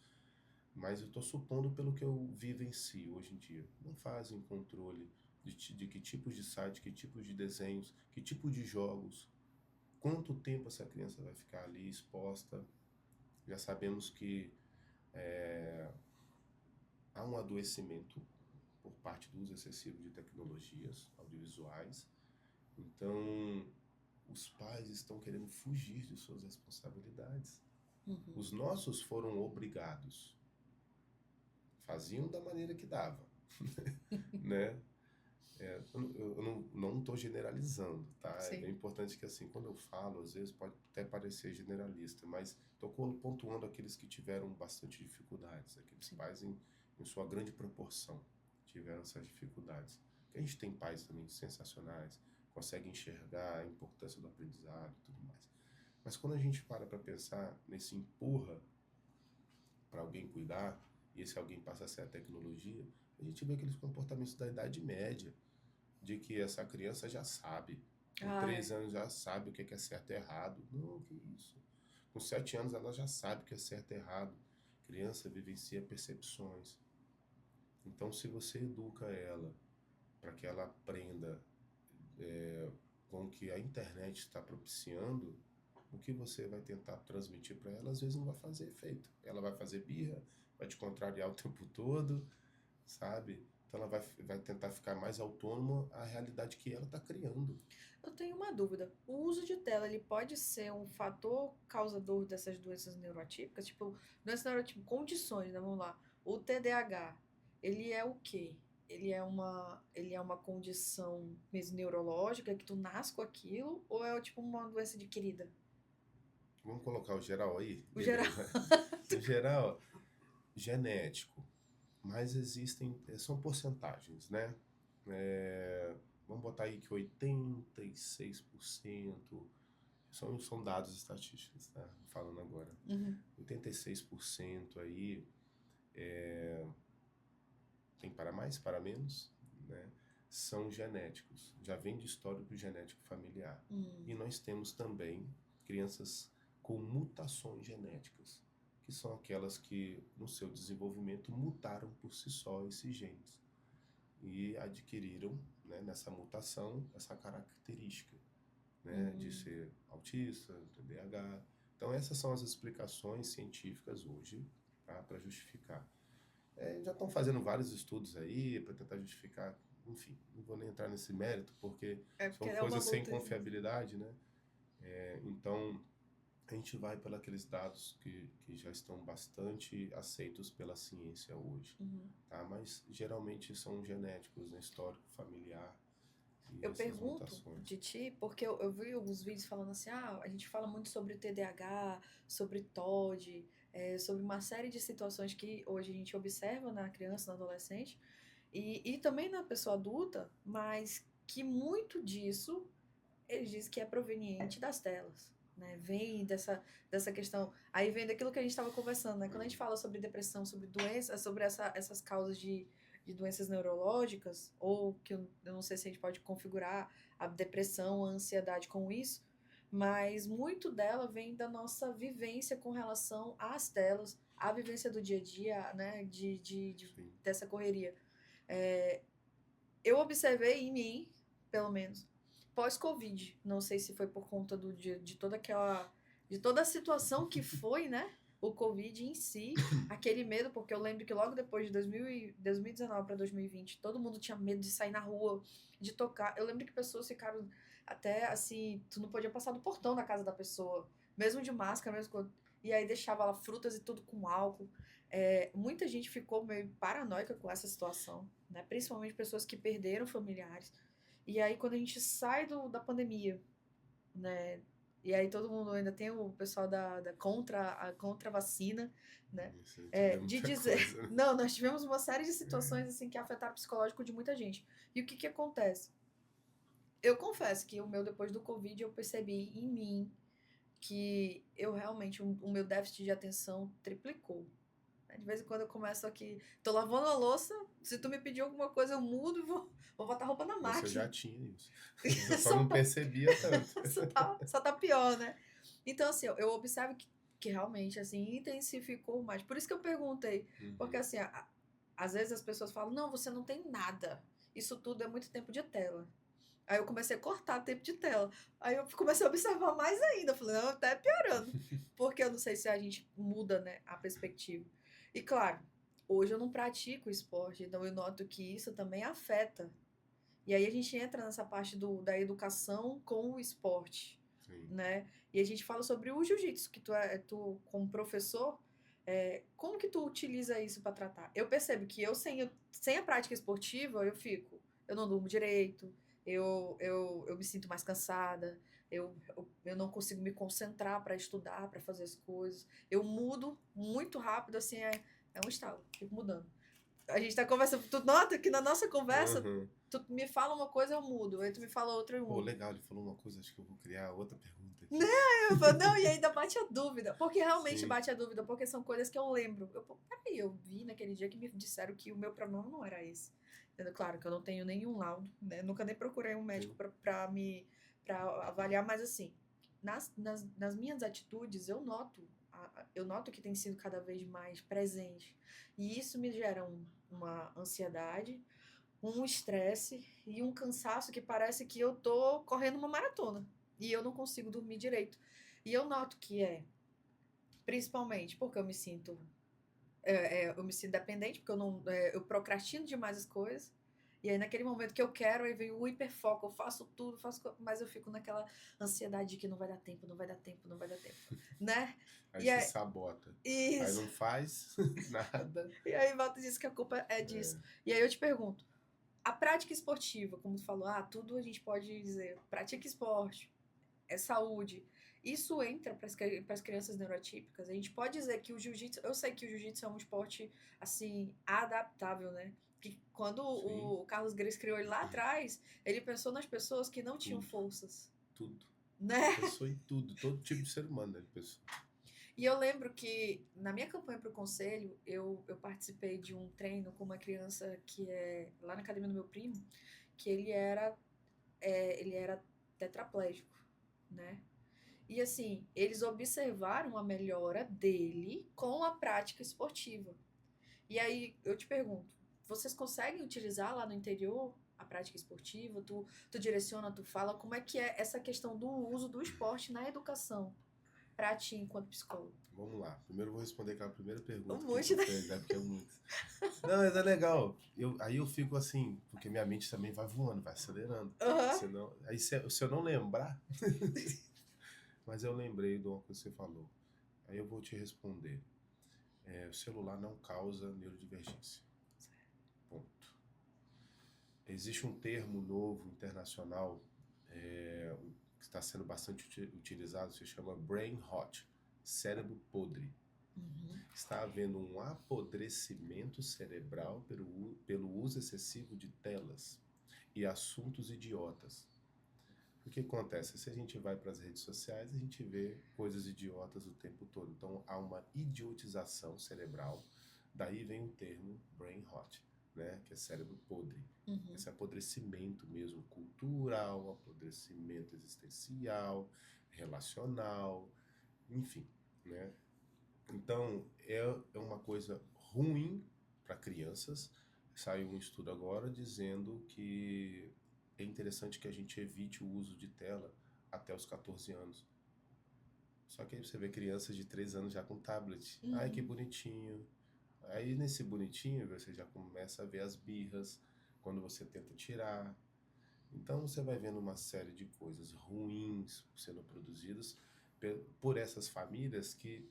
Mas eu estou supondo pelo que eu vivencio hoje em dia. Não fazem controle de que tipos de site, que tipos de desenhos, que tipo de jogos, quanto tempo essa criança vai ficar ali exposta. Já sabemos que há um adoecimento por parte do uso excessivo de tecnologias audiovisuais. Então, os pais estão querendo fugir de suas responsabilidades. Uhum. Os nossos foram obrigados. Faziam da maneira que dava, né? Eu não estou generalizando, tá? É Sim. bem importante que, assim, quando eu falo, às vezes pode até parecer generalista, mas estou pontuando aqueles que tiveram bastante dificuldades, aqueles Sim. pais em sua grande proporção tiveram essas dificuldades. A gente tem pais também sensacionais, conseguem enxergar a importância do aprendizado e tudo mais. Mas quando a gente para pensar nesse empurra para alguém cuidar, e esse alguém passa a ser a tecnologia, a gente vê aqueles comportamentos da Idade Média, de que essa criança já sabe. Com Ah, é. 3 anos já sabe o que é certo e errado. Não, que isso. Com 7 anos ela já sabe o que é certo e errado. Criança vivencia percepções. Então, se você educa ela para que ela aprenda com o que a internet está propiciando, o que você vai tentar transmitir para ela, às vezes não vai fazer efeito. Ela vai fazer birra, vai te contrariar o tempo todo, sabe? Então ela vai tentar ficar mais autônoma à realidade que ela está criando. Eu tenho uma dúvida. O uso de tela, ele pode ser um fator causador dessas doenças neuroatípicas? Tipo, doenças neuroatípicas, condições, né? Vamos lá. O TDAH, ele é o quê? Ele é uma condição mesmo neurológica que tu nasce com aquilo ou é tipo uma doença adquirida? Vamos colocar o geral aí? O geral. Beleza. No geral, genético. Mas existem, são porcentagens, né? Vamos botar aí que 86%, são dados estatísticos, tá? Falando agora. Uhum. 86% aí, tem para mais, para menos, né? São genéticos, já vem de histórico genético familiar. E Hum. nós temos também crianças com mutações genéticas, que são aquelas que no seu desenvolvimento mutaram por si só esses genes e adquiriram, né, nessa mutação essa característica, né, de Hum. ser autista, TDAH. Então essas são as explicações científicas hoje, tá, para justificar. Já estão fazendo vários estudos aí para tentar justificar, enfim, não vou nem entrar nesse mérito porque É porque são é uma coisas sem luta. confiabilidade, né? Então a gente vai pelos dados que já estão bastante aceitos pela ciência hoje, Uhum. tá? Mas geralmente são genéticos, né? Histórico familiar Eu essas pergunto mutações. de ti, porque eu vi alguns vídeos falando assim, a gente fala muito sobre TDAH, sobre TOD, sobre uma série de situações que hoje a gente observa na criança, no adolescente, e também na pessoa adulta, mas que muito disso eles dizem que é proveniente das telas, né? Vem dessa questão. Aí vem daquilo que a gente estava conversando, né? Quando a gente fala sobre depressão, sobre doenças, sobre essas causas de doenças neurológicas, ou que eu não sei se a gente pode configurar a depressão, a ansiedade com isso, mas muito dela vem da nossa vivência com relação às telas, a vivência do dia a dia, né? Sim. Dessa correria. É, eu observei em mim, pelo menos, pós-Covid. Não sei se foi por conta de toda aquela. De toda a situação que foi, né? O Covid em si, aquele medo, porque eu lembro que logo depois de 2019 para 2020, todo mundo tinha medo de sair na rua, de tocar. Eu lembro que pessoas ficaram até assim, tu não podia passar do portão da casa da pessoa, mesmo de máscara, e aí deixava lá frutas e tudo com álcool. Muita gente ficou meio paranoica com essa situação, né? Principalmente pessoas que perderam familiares. E aí, quando a gente sai da pandemia, né? E aí todo mundo ainda tem o pessoal da contra vacina, né? Isso, a gente vê De muita dizer. coisa, né? Não, nós tivemos uma série de situações assim que afetaram o psicológico de muita gente. E o que que acontece? Eu confesso que o meu depois do Covid eu percebi em mim que eu realmente o meu déficit de atenção triplicou. De vez em quando eu começo aqui, tô lavando a louça, se tu me pedir alguma coisa eu mudo e vou botar roupa na Você já máquina. tinha isso. Eu só não percebia tanto. Só tá pior, né? Então, assim, eu observo que realmente, assim, intensificou mais. Por isso que eu perguntei. Porque, Uhum. assim, às vezes as pessoas falam, não, você não tem nada. Isso tudo é muito tempo de tela. Aí eu comecei a cortar tempo de tela. Aí eu comecei a observar mais ainda. Eu falei, não, tá piorando. Porque eu não sei se a gente muda, né, a perspectiva. E claro, hoje eu não pratico esporte, então eu noto que isso também afeta. E aí a gente entra nessa parte da educação com o esporte, Sim. né? E a gente fala sobre o jiu-jitsu, que tu como professor, como que tu utiliza isso para tratar? Eu percebo que eu sem a prática esportiva, eu não durmo direito, eu me sinto mais cansada, eu não consigo me concentrar para estudar, para fazer as coisas. Eu mudo muito rápido, assim, é um estalo, fico mudando. A gente tá conversando, tu nota que na nossa conversa, Uhum. tu me fala uma coisa, eu mudo, aí tu me fala outra, eu Pô, mudo. legal, ele falou uma coisa, acho que eu vou criar outra pergunta Né? aqui. Eu falo, não, e ainda bate a dúvida, porque realmente Sim, bate a dúvida, porque são coisas que eu lembro. Peraí, eu vi naquele dia que me disseram que o meu pronome não era esse. Claro que eu não tenho nenhum laudo, né? Nunca nem procurei um médico sim. pra avaliar, mas assim, nas minhas atitudes, eu noto que tem sido cada vez mais presente. E isso me gera uma ansiedade, um estresse e um cansaço que parece que eu tô correndo uma maratona e eu não consigo dormir direito. E eu noto que principalmente porque eu me sinto dependente, porque eu procrastino demais as coisas. E aí, naquele momento que eu quero, aí vem o hiperfoco, eu faço tudo, mas eu fico naquela ansiedade de que não vai dar tempo, não vai dar tempo, não vai dar tempo, né? Aí E se é sabota. Aí isso. não faz nada. E aí volta e diz que a culpa é disso. E aí eu te pergunto, a prática esportiva, como tu falou, tudo a gente pode dizer, pratica esporte, é saúde. Isso entra para as crianças neurotípicas. A gente pode dizer que o jiu-jitsu, eu sei que o jiu-jitsu é um esporte assim adaptável, né? Que quando Sim, o Carlos Gracie criou ele lá atrás, ele pensou nas pessoas que não tinham tudo, forças, tudo. Ele né? pensou em tudo, todo tipo de ser humano ele pensou. E eu lembro que na minha campanha para o conselho, eu participei de um treino com uma criança que é lá na academia do meu primo, que ele era tetraplégico, né? E assim, eles observaram a melhora dele com a prática esportiva. E aí eu te pergunto, vocês conseguem utilizar lá no interior a prática esportiva? Tu direciona, tu fala, como é que é essa questão do uso do esporte na educação para ti enquanto psicólogo? Vamos lá. Primeiro eu vou responder aquela primeira Um pergunta que monte, tu né? fez, né? Porque é muito. Não, mas é legal. Aí eu fico assim, porque minha mente também vai voando, vai acelerando. Aham. Senão, aí se eu não lembrar, mas eu lembrei de uma coisa que você falou. Aí eu vou te responder. O celular não causa neurodivergência. Ponto. Existe um termo novo, internacional, que está sendo bastante utilizado, se chama brain rot, cérebro podre. Uhum. Está havendo um apodrecimento cerebral pelo uso excessivo de telas e assuntos idiotas. O que acontece? Se a gente vai para as redes sociais, a gente vê coisas idiotas o tempo todo. Então há uma idiotização cerebral, daí vem o termo brain rot, né? Que é cérebro podre. Uhum. Esse apodrecimento mesmo cultural, apodrecimento existencial, relacional, enfim, né? Então é uma coisa ruim para crianças. Saiu um estudo agora dizendo que é interessante que a gente evite o uso de tela até os 14 anos. Só que aí você vê crianças de 3 anos já com tablet. Ai, que Uhum. bonitinho. Aí nesse bonitinho você já começa a ver as birras quando você tenta tirar. Então você vai vendo uma série de coisas ruins sendo produzidas por essas famílias que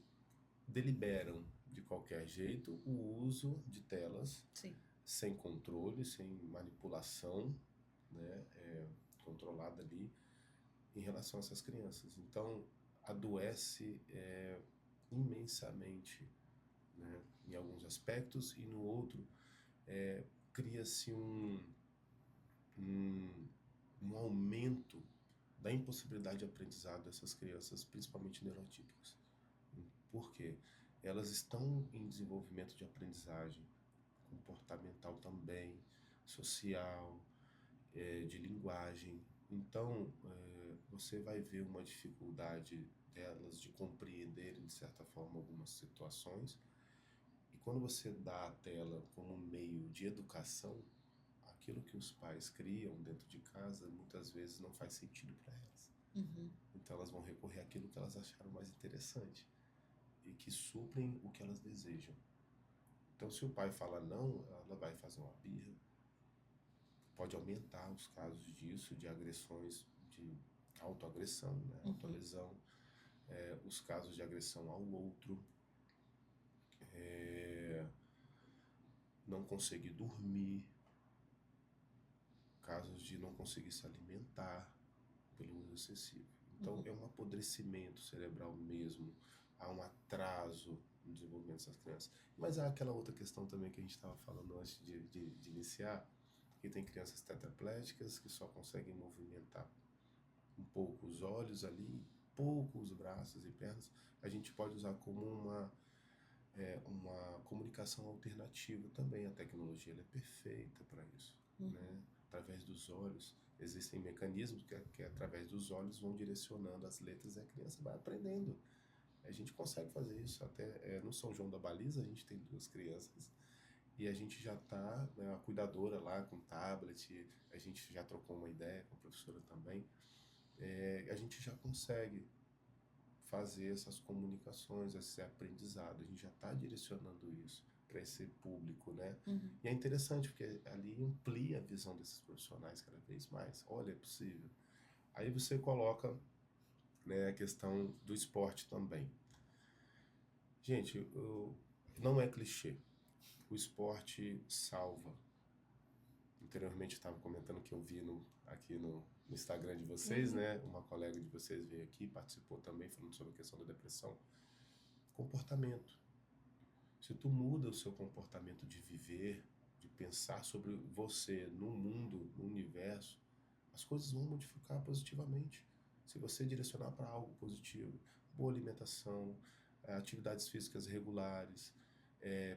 deliberam de qualquer jeito o uso de telas Sim. sem controle, sem manipulação, né, controlada ali em relação a essas crianças. Então adoece imensamente, né, em alguns aspectos e no outro cria-se um, um aumento da impossibilidade de aprendizado dessas crianças, principalmente neurotípicas. Por quê? Elas estão em desenvolvimento de aprendizagem comportamental também, social, de linguagem. Então, você vai ver uma dificuldade delas de compreenderem, de certa forma, algumas situações. E quando você dá a tela como meio de educação, aquilo que os pais criam dentro de casa muitas vezes não faz sentido para elas. Uhum. Então elas vão recorrer àquilo que elas acharam mais interessante e que suprem o que elas desejam. Então se o pai fala não, ela vai fazer uma birra. Pode aumentar os casos disso, de agressões, de autoagressão, né? Uhum. Autolesão, os casos de agressão ao outro, não conseguir dormir, casos de não conseguir se alimentar pelo uso excessivo. Então, é um apodrecimento cerebral mesmo, há um atraso no desenvolvimento dessas crianças. Mas há aquela outra questão também que a gente estava falando antes de iniciar, que tem crianças tetraplégicas que só conseguem movimentar um pouco os olhos ali, pouco os braços e pernas. A gente pode usar como uma comunicação alternativa também. A tecnologia ela é perfeita para isso, né? Através dos olhos existem mecanismos que através dos olhos vão direcionando as letras e a criança vai aprendendo. A gente consegue fazer isso até no São João da Baliza. A gente tem 2 crianças e a gente já está, né, a cuidadora lá com tablet, a gente já trocou uma ideia com a professora também. A gente já consegue fazer essas comunicações, esse aprendizado. A gente já está direcionando isso para esse público, né? Uhum. E é interessante porque ali amplia a visão desses profissionais cada vez mais. Olha, é possível. Aí você coloca, né, a questão do esporte também. Gente, não é clichê. O esporte salva. Anteriormente eu estava comentando que eu vi aqui no Instagram de vocês, né? Uma colega de vocês veio aqui, participou também, falando sobre a questão da depressão. Comportamento. Se tu muda o seu comportamento de viver, de pensar sobre você no mundo, no universo, as coisas vão modificar positivamente. Se você direcionar para algo positivo, boa alimentação, atividades físicas regulares,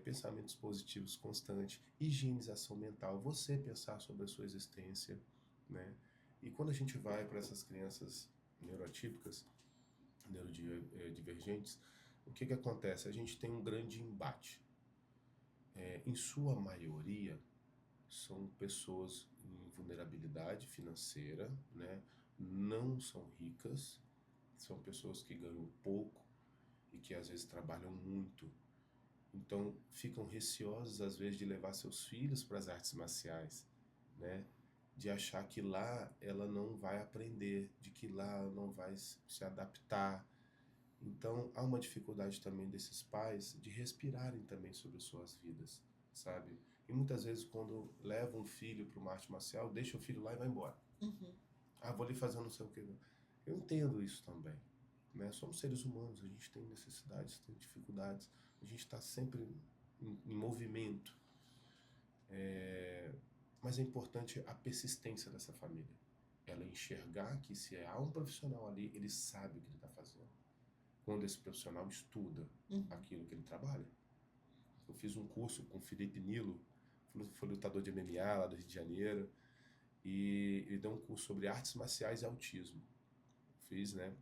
pensamentos positivos constantes, higienização mental, você pensar sobre a sua existência, né? E quando a gente vai para essas crianças neurotípicas, neurodivergentes, o que acontece? A gente tem um grande embate. Em sua maioria, são pessoas em vulnerabilidade financeira, né? Não são ricas, são pessoas que ganham pouco e que às vezes trabalham muito. Então, ficam receosas às vezes de levar seus filhos para as artes marciais, né? De achar que lá ela não vai aprender, de que lá ela não vai se adaptar. Então, há uma dificuldade também desses pais de respirarem também sobre suas vidas, sabe? E muitas vezes quando leva um filho para uma arte marcial, deixa o filho lá e vai embora. Uhum. Ah, vou ali fazer não sei o quê. Eu entendo isso também, né? Somos seres humanos, a gente tem necessidades, tem dificuldades, a gente está sempre em movimento. Mas é importante a persistência dessa família. Ela enxergar que se há um profissional ali, ele sabe o que ele está fazendo. Quando esse profissional estuda aquilo que ele trabalha. Eu fiz um curso com o Felipe Nilo, foi lutador de MMA lá do Rio de Janeiro, e ele deu um curso sobre artes marciais e autismo. Fiz, né?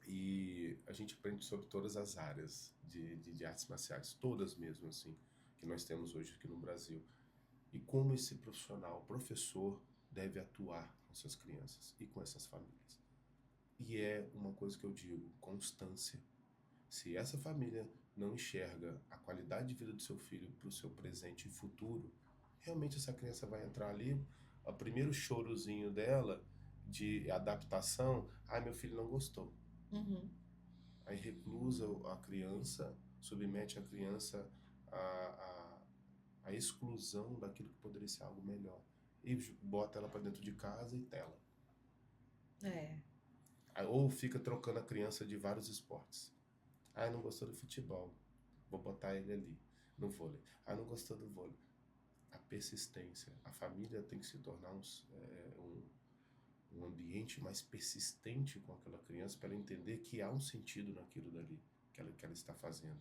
E a gente aprende sobre todas as áreas de artes marciais, todas mesmo, assim, que nós temos hoje aqui no Brasil. E como esse profissional, professor, deve atuar com essas crianças e com essas famílias. E é uma coisa que eu digo, constância. Se essa família não enxerga a qualidade de vida do seu filho para o seu presente e futuro, realmente essa criança vai entrar ali, o primeiro chorozinho dela de adaptação, meu filho não gostou. Uhum. Aí reclusa a criança, submete a criança à exclusão daquilo que poderia ser algo melhor. E bota ela para dentro de casa e tela. É. Ou fica trocando a criança de vários esportes. Não gostou do futebol, vou botar ele ali no vôlei. Não gostou do vôlei. A persistência. A família tem que se tornar um ambiente mais persistente com aquela criança para ela entender que há um sentido naquilo dali que ela está fazendo.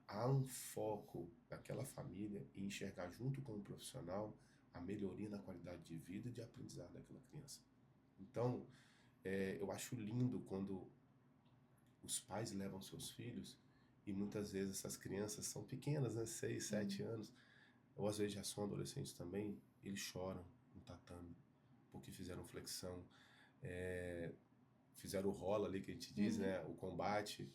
Há um foco daquela família em enxergar junto com o profissional a melhoria na qualidade de vida e de aprendizado daquela criança. Então, eu acho lindo quando os pais levam seus filhos e muitas vezes essas crianças são pequenas, né? 6, 7 anos, ou às vezes já são adolescentes também, eles choram no tatame porque fizeram flexão, fizeram o rola ali que a gente diz, né? O combate,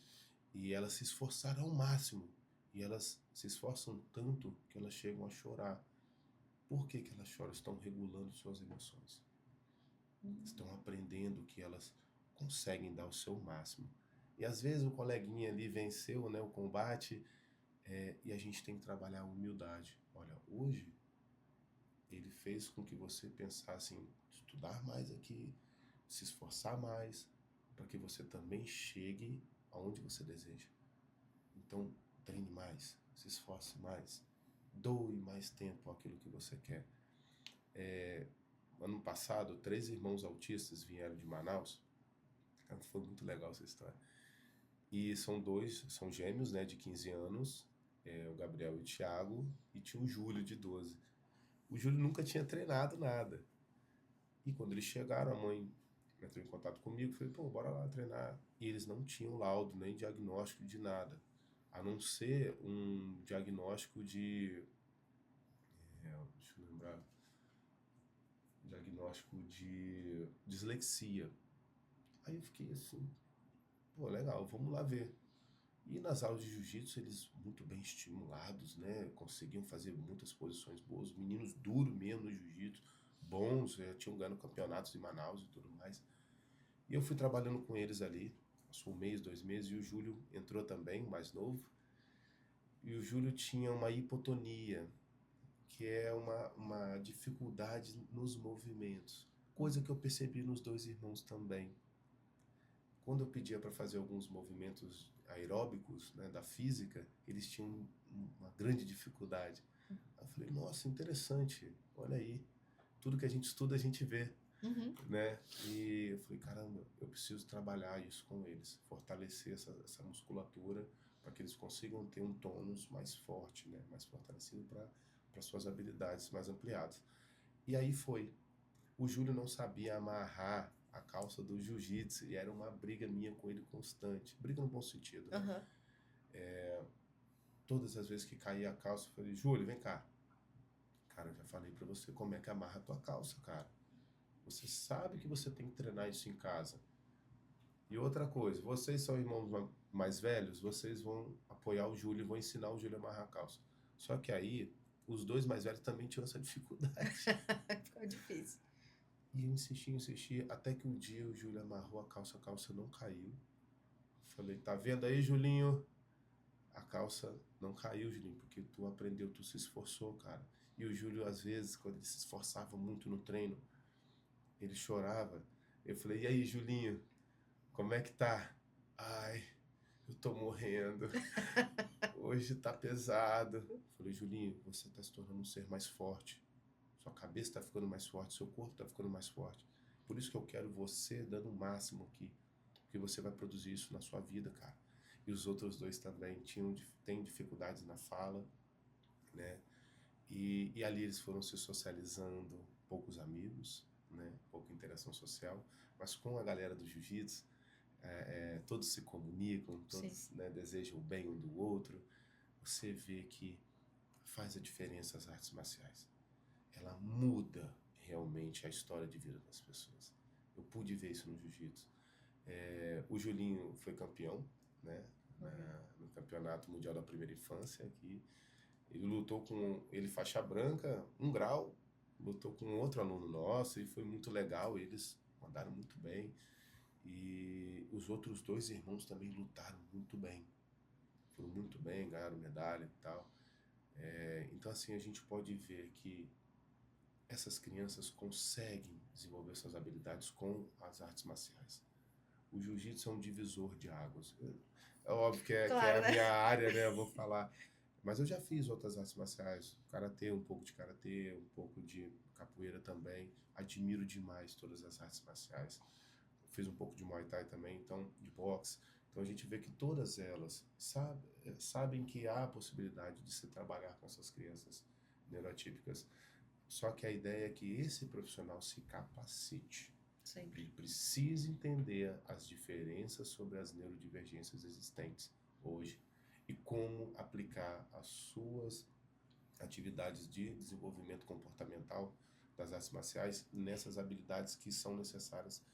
e elas se esforçaram ao máximo. E elas se esforçam tanto que elas chegam a chorar. Por que que elas choram? Estão regulando suas emoções. Estão aprendendo que elas conseguem dar o seu máximo. E às vezes o coleguinha ali venceu, né, o combate, e a gente tem que trabalhar a humildade. Olha, hoje ele fez com que você pensasse em estudar mais aqui, se esforçar mais, para que você também chegue aonde você deseja. Então, treine mais, se esforce mais, doe mais tempo àquilo que você quer. Ano passado, 3 irmãos autistas vieram de Manaus. Foi muito legal essa história. E são gêmeos, né, de 15 anos, o Gabriel e o Thiago, e tinha o Júlio, de 12. O Júlio nunca tinha treinado nada. E quando eles chegaram, a mãe entrou em contato comigo, falei, bora lá treinar. E eles não tinham laudo, nem diagnóstico de nada, a não ser um diagnóstico deixa eu lembrar, diagnóstico de dislexia. Aí eu fiquei assim, legal, vamos lá ver. E nas aulas de jiu-jitsu, eles muito bem estimulados, né? Conseguiam fazer muitas posições boas. Meninos duros mesmo no jiu-jitsu, bons, tinham ganhado campeonatos em Manaus e tudo mais. E eu fui trabalhando com eles ali, passou 1 mês, 2 meses, e o Júlio entrou também, mais novo. E o Júlio tinha uma hipotonia, que é uma dificuldade nos movimentos. Coisa que eu percebi nos 2 irmãos também. Quando eu pedia para fazer alguns movimentos aeróbicos, né, da física, eles tinham uma grande dificuldade. Eu falei, nossa, interessante, olha aí, tudo que a gente estuda a gente vê, né? E eu falei, caramba, eu preciso trabalhar isso com eles, fortalecer essa musculatura para que eles consigam ter um tônus mais forte, né, mais fortalecido para suas habilidades mais ampliadas. E aí foi. O Júlio não sabia amarrar a calça do jiu-jitsu e era uma briga minha com ele constante. Briga no bom sentido, né? Todas as vezes que caía a calça, eu falei, Júlio, vem cá. Cara, eu já falei pra você como é que amarra a tua calça, cara. Você sabe que você tem que treinar isso em casa. E outra coisa, vocês são irmãos mais velhos, vocês vão apoiar o Júlio e vão ensinar o Júlio a amarrar a calça. Só que aí, os 2 mais velhos também tinham essa dificuldade. Ficou difícil. E eu insisti, até que um dia o Júlio amarrou a calça não caiu. Falei, tá vendo aí, Julinho? A calça não caiu, Julinho, porque tu aprendeu, tu se esforçou, cara. E o Júlio, às vezes, quando ele se esforçava muito no treino, ele chorava. Eu falei, e aí, Julinho, como é que tá? Ai, eu tô morrendo. Hoje tá pesado. Eu falei, Julinho, você tá se tornando um ser mais forte. Sua cabeça tá ficando mais forte, seu corpo tá ficando mais forte. Por isso que eu quero você dando o máximo aqui. Porque você vai produzir isso na sua vida, cara. E os outros dois também têm dificuldades na fala, né? E ali eles foram se socializando, poucos amigos, né? Pouca interação social, mas com a galera do jiu-jitsu, todos se comunicam, Sim, todos, né, desejam o bem um do outro. Você vê que faz a diferença as artes marciais. Ela muda realmente a história de vida das pessoas. Eu pude ver isso no jiu-jitsu. O Julinho foi campeão, né? No Campeonato Mundial da Primeira Infância aqui. Ele lutou com ele faixa branca, 1 grau, lutou com outro aluno nosso e foi muito legal. Eles mandaram muito bem. E os outros 2 irmãos também lutaram muito bem. Foram muito bem, ganharam medalha e tal. Então, assim, a gente pode ver que essas crianças conseguem desenvolver suas habilidades com as artes marciais. O jiu-jitsu é um divisor de águas. É óbvio que é claro, a né? minha área, né? Eu vou falar. Mas eu já fiz outras artes marciais. Karatê, um pouco de karatê, um pouco de capoeira também. Admiro demais todas as artes marciais. Fiz um pouco de Muay Thai também, então, de boxe. Então a gente vê que todas elas sabem que há a possibilidade de se trabalhar com essas crianças neuroatípicas. Só que a ideia é que esse profissional se capacite. Sempre. Ele precisa entender as diferenças sobre as neurodivergências existentes hoje e como aplicar as suas atividades de desenvolvimento comportamental das artes marciais nessas habilidades que são necessárias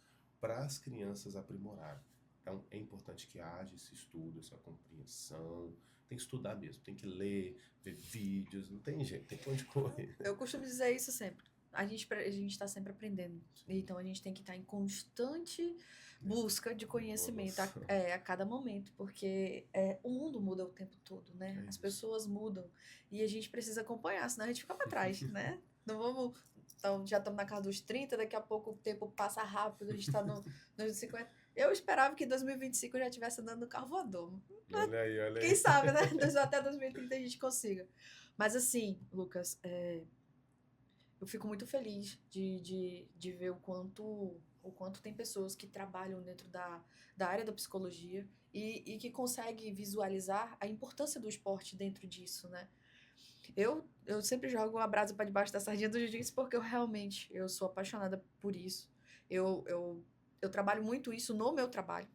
para as crianças aprimorarem. Então, é importante que haja esse estudo, essa compreensão. Tem que estudar mesmo, tem que ler, ver vídeos, não tem jeito, tem pra onde correr. Eu costumo dizer isso sempre. A gente está sempre aprendendo. Então a gente tem que estar em constante busca de conhecimento Evolução. a cada momento, porque o mundo muda o tempo todo, né? É As isso. pessoas mudam e a gente precisa acompanhar, senão a gente fica para trás, né? Não vamos. Então, já estamos na casa dos 30, daqui a pouco o tempo passa rápido, a gente está nos 50. Eu esperava que em 2025 eu já estivesse andando no carro voador. Olha aí, olha Quem aí. sabe, né? Até 2030 a gente consiga. Mas assim, Lucas, eu fico muito feliz de ver o quanto tem pessoas que trabalham dentro da área da psicologia e que conseguem visualizar a importância do esporte dentro disso, né? Eu sempre jogo uma brasa para debaixo da sardinha do jiu-jitsu porque eu sou apaixonada por isso. Eu trabalho muito isso no meu trabalho.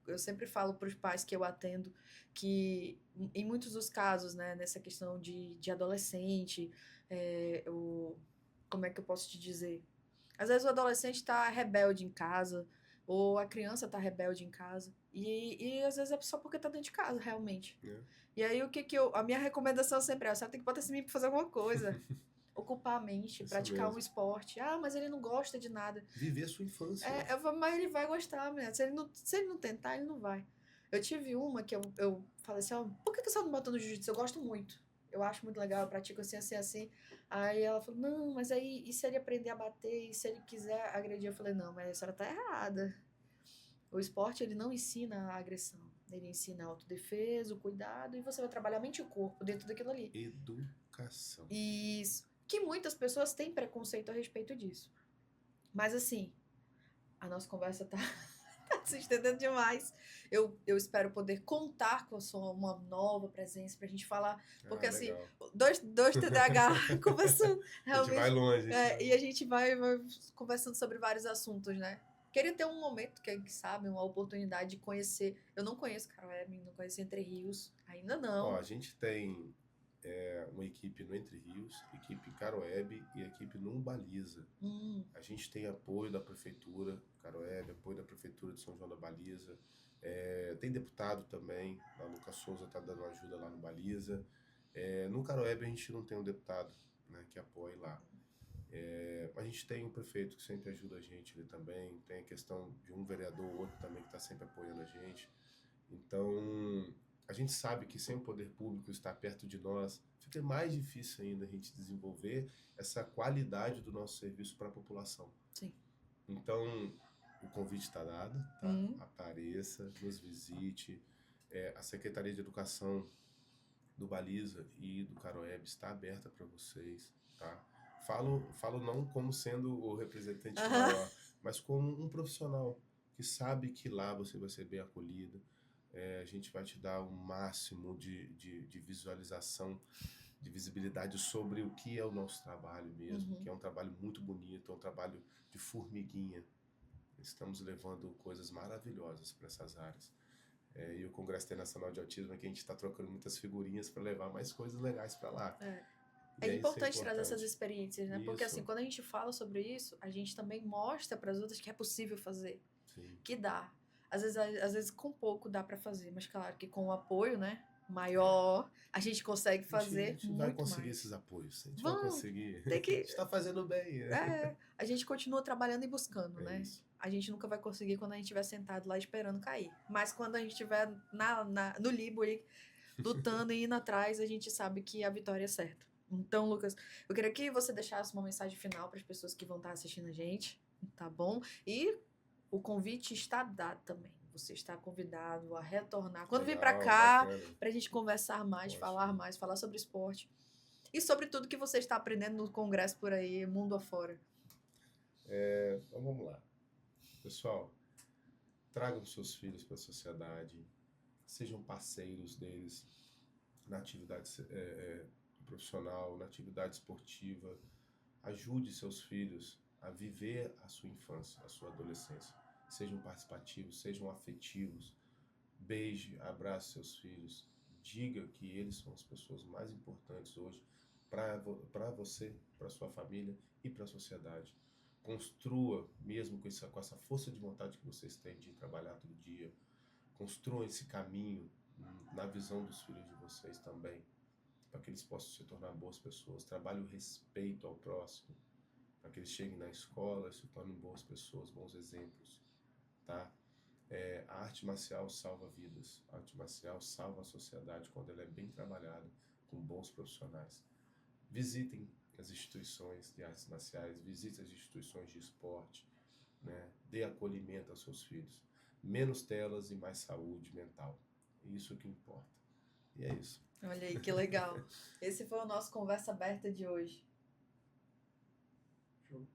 Eu sempre falo para os pais que eu atendo que, em muitos dos casos, né, nessa questão de adolescente, como é que eu posso te dizer? Às vezes o adolescente está rebelde em casa, ou a criança está rebelde em casa, e às vezes é só porque está dentro de casa, realmente. É. E aí, a minha recomendação sempre é, você tem que botar esse menino pra fazer alguma coisa. Ocupar a mente, Isso praticar um mesmo. esporte. Ah, mas ele não gosta de nada. Viver sua infância. Mas ele vai gostar, mulher. Se ele não tentar, ele não vai. Eu tive uma que eu falei assim, ó, por que você não botou no jiu-jitsu? Eu gosto muito. Eu acho muito legal, eu pratico assim, assim, assim. Aí ela falou, não, mas aí, e se ele aprender a bater? E se ele quiser agredir? Eu falei, não, mas a senhora tá errada. O esporte, ele não ensina a agressão. Ele ensina a autodefesa, o cuidado, e você vai trabalhar a mente e o corpo dentro daquilo ali. Educação. Isso. Que muitas pessoas têm preconceito a respeito disso. Mas assim, a nossa conversa tá se estendendo demais. Eu espero poder contar com a sua uma nova presença pra gente falar. Porque assim, Legal. dois TDAH conversando A gente vai realmente. longe. E a gente vai conversando sobre vários assuntos, né? Queria ter um momento, quem sabe, uma oportunidade de conhecer. Eu não conheço Caroebe, não conheço Entre Rios, ainda Ó, não. a gente tem uma equipe no Entre Rios, equipe Caroebe e equipe no Baliza. A gente tem apoio da Prefeitura Caroebe, apoio da Prefeitura de São João da Baliza. Tem deputado também, a Lucas Souza está dando ajuda lá no Baliza. No Caroebe a gente não tem um deputado, né, que apoie lá. A gente tem um prefeito que sempre ajuda a gente ali também, tem a questão de um vereador ou outro também que está sempre apoiando a gente. Então, a gente sabe que sem o poder público estar perto de nós, fica mais difícil ainda a gente desenvolver essa qualidade do nosso serviço para a população. Sim. Então, o convite está dado, tá? Apareça, nos visite. A Secretaria de Educação do Baliza e do Caroeb está aberta para vocês, tá? Falo não como sendo o representante maior, mas como um profissional que sabe que lá você vai ser bem acolhido. A gente vai te dar o máximo de visualização, de visibilidade sobre o que é o nosso trabalho mesmo, que é um trabalho muito bonito, é um trabalho de formiguinha. Estamos levando coisas maravilhosas para essas áreas. E o Congresso Internacional de Autismo é que a gente está trocando muitas figurinhas para levar mais coisas legais para lá. É importante trazer essas experiências, né? Isso. Porque assim, quando a gente fala sobre isso, a gente também mostra para as outras que é possível fazer. Sim. Que dá. Às vezes com pouco dá para fazer, mas claro que com o apoio, né, maior, a gente consegue fazer A gente muito vai conseguir mais. esses apoios. A gente vai conseguir. Tem que... A gente está fazendo bem. A gente continua trabalhando e buscando, né? Isso. A gente nunca vai conseguir quando a gente estiver sentado lá esperando cair. Mas quando a gente estiver no limbo aí, lutando e indo atrás, a gente sabe que a vitória é certa. Então, Lucas, eu queria que você deixasse uma mensagem final para as pessoas que vão estar assistindo a gente, tá bom? E o convite está dado também. Você está convidado a retornar. Quando vir para cá, para a gente conversar mais, falar sobre esporte. E sobre tudo que você está aprendendo no congresso por aí, mundo afora. Então vamos lá. Pessoal, tragam seus filhos para a sociedade, sejam parceiros deles na atividade profissional, na atividade esportiva. Ajude seus filhos a viver a sua infância, a sua adolescência. Sejam participativos, sejam afetivos. Beije, abrace seus filhos. Diga que eles são as pessoas mais importantes hoje para você, para sua família e para a sociedade. Construa, mesmo com essa força de vontade que vocês têm de trabalhar todo dia, construam esse caminho na visão dos filhos de vocês também, para que eles possam se tornar boas pessoas. Trabalhe o respeito ao próximo, para que eles cheguem na escola e se tornem boas pessoas, bons exemplos, tá? A arte marcial salva vidas, a arte marcial salva a sociedade quando ela é bem trabalhada, com bons profissionais. Visitem as instituições de artes marciais, visitem as instituições de esporte, né? Dê acolhimento aos seus filhos. Menos telas e mais saúde mental. Isso que importa. E é isso. Olha aí, que legal. Esse foi o nosso Conversa Aberta de hoje. Show.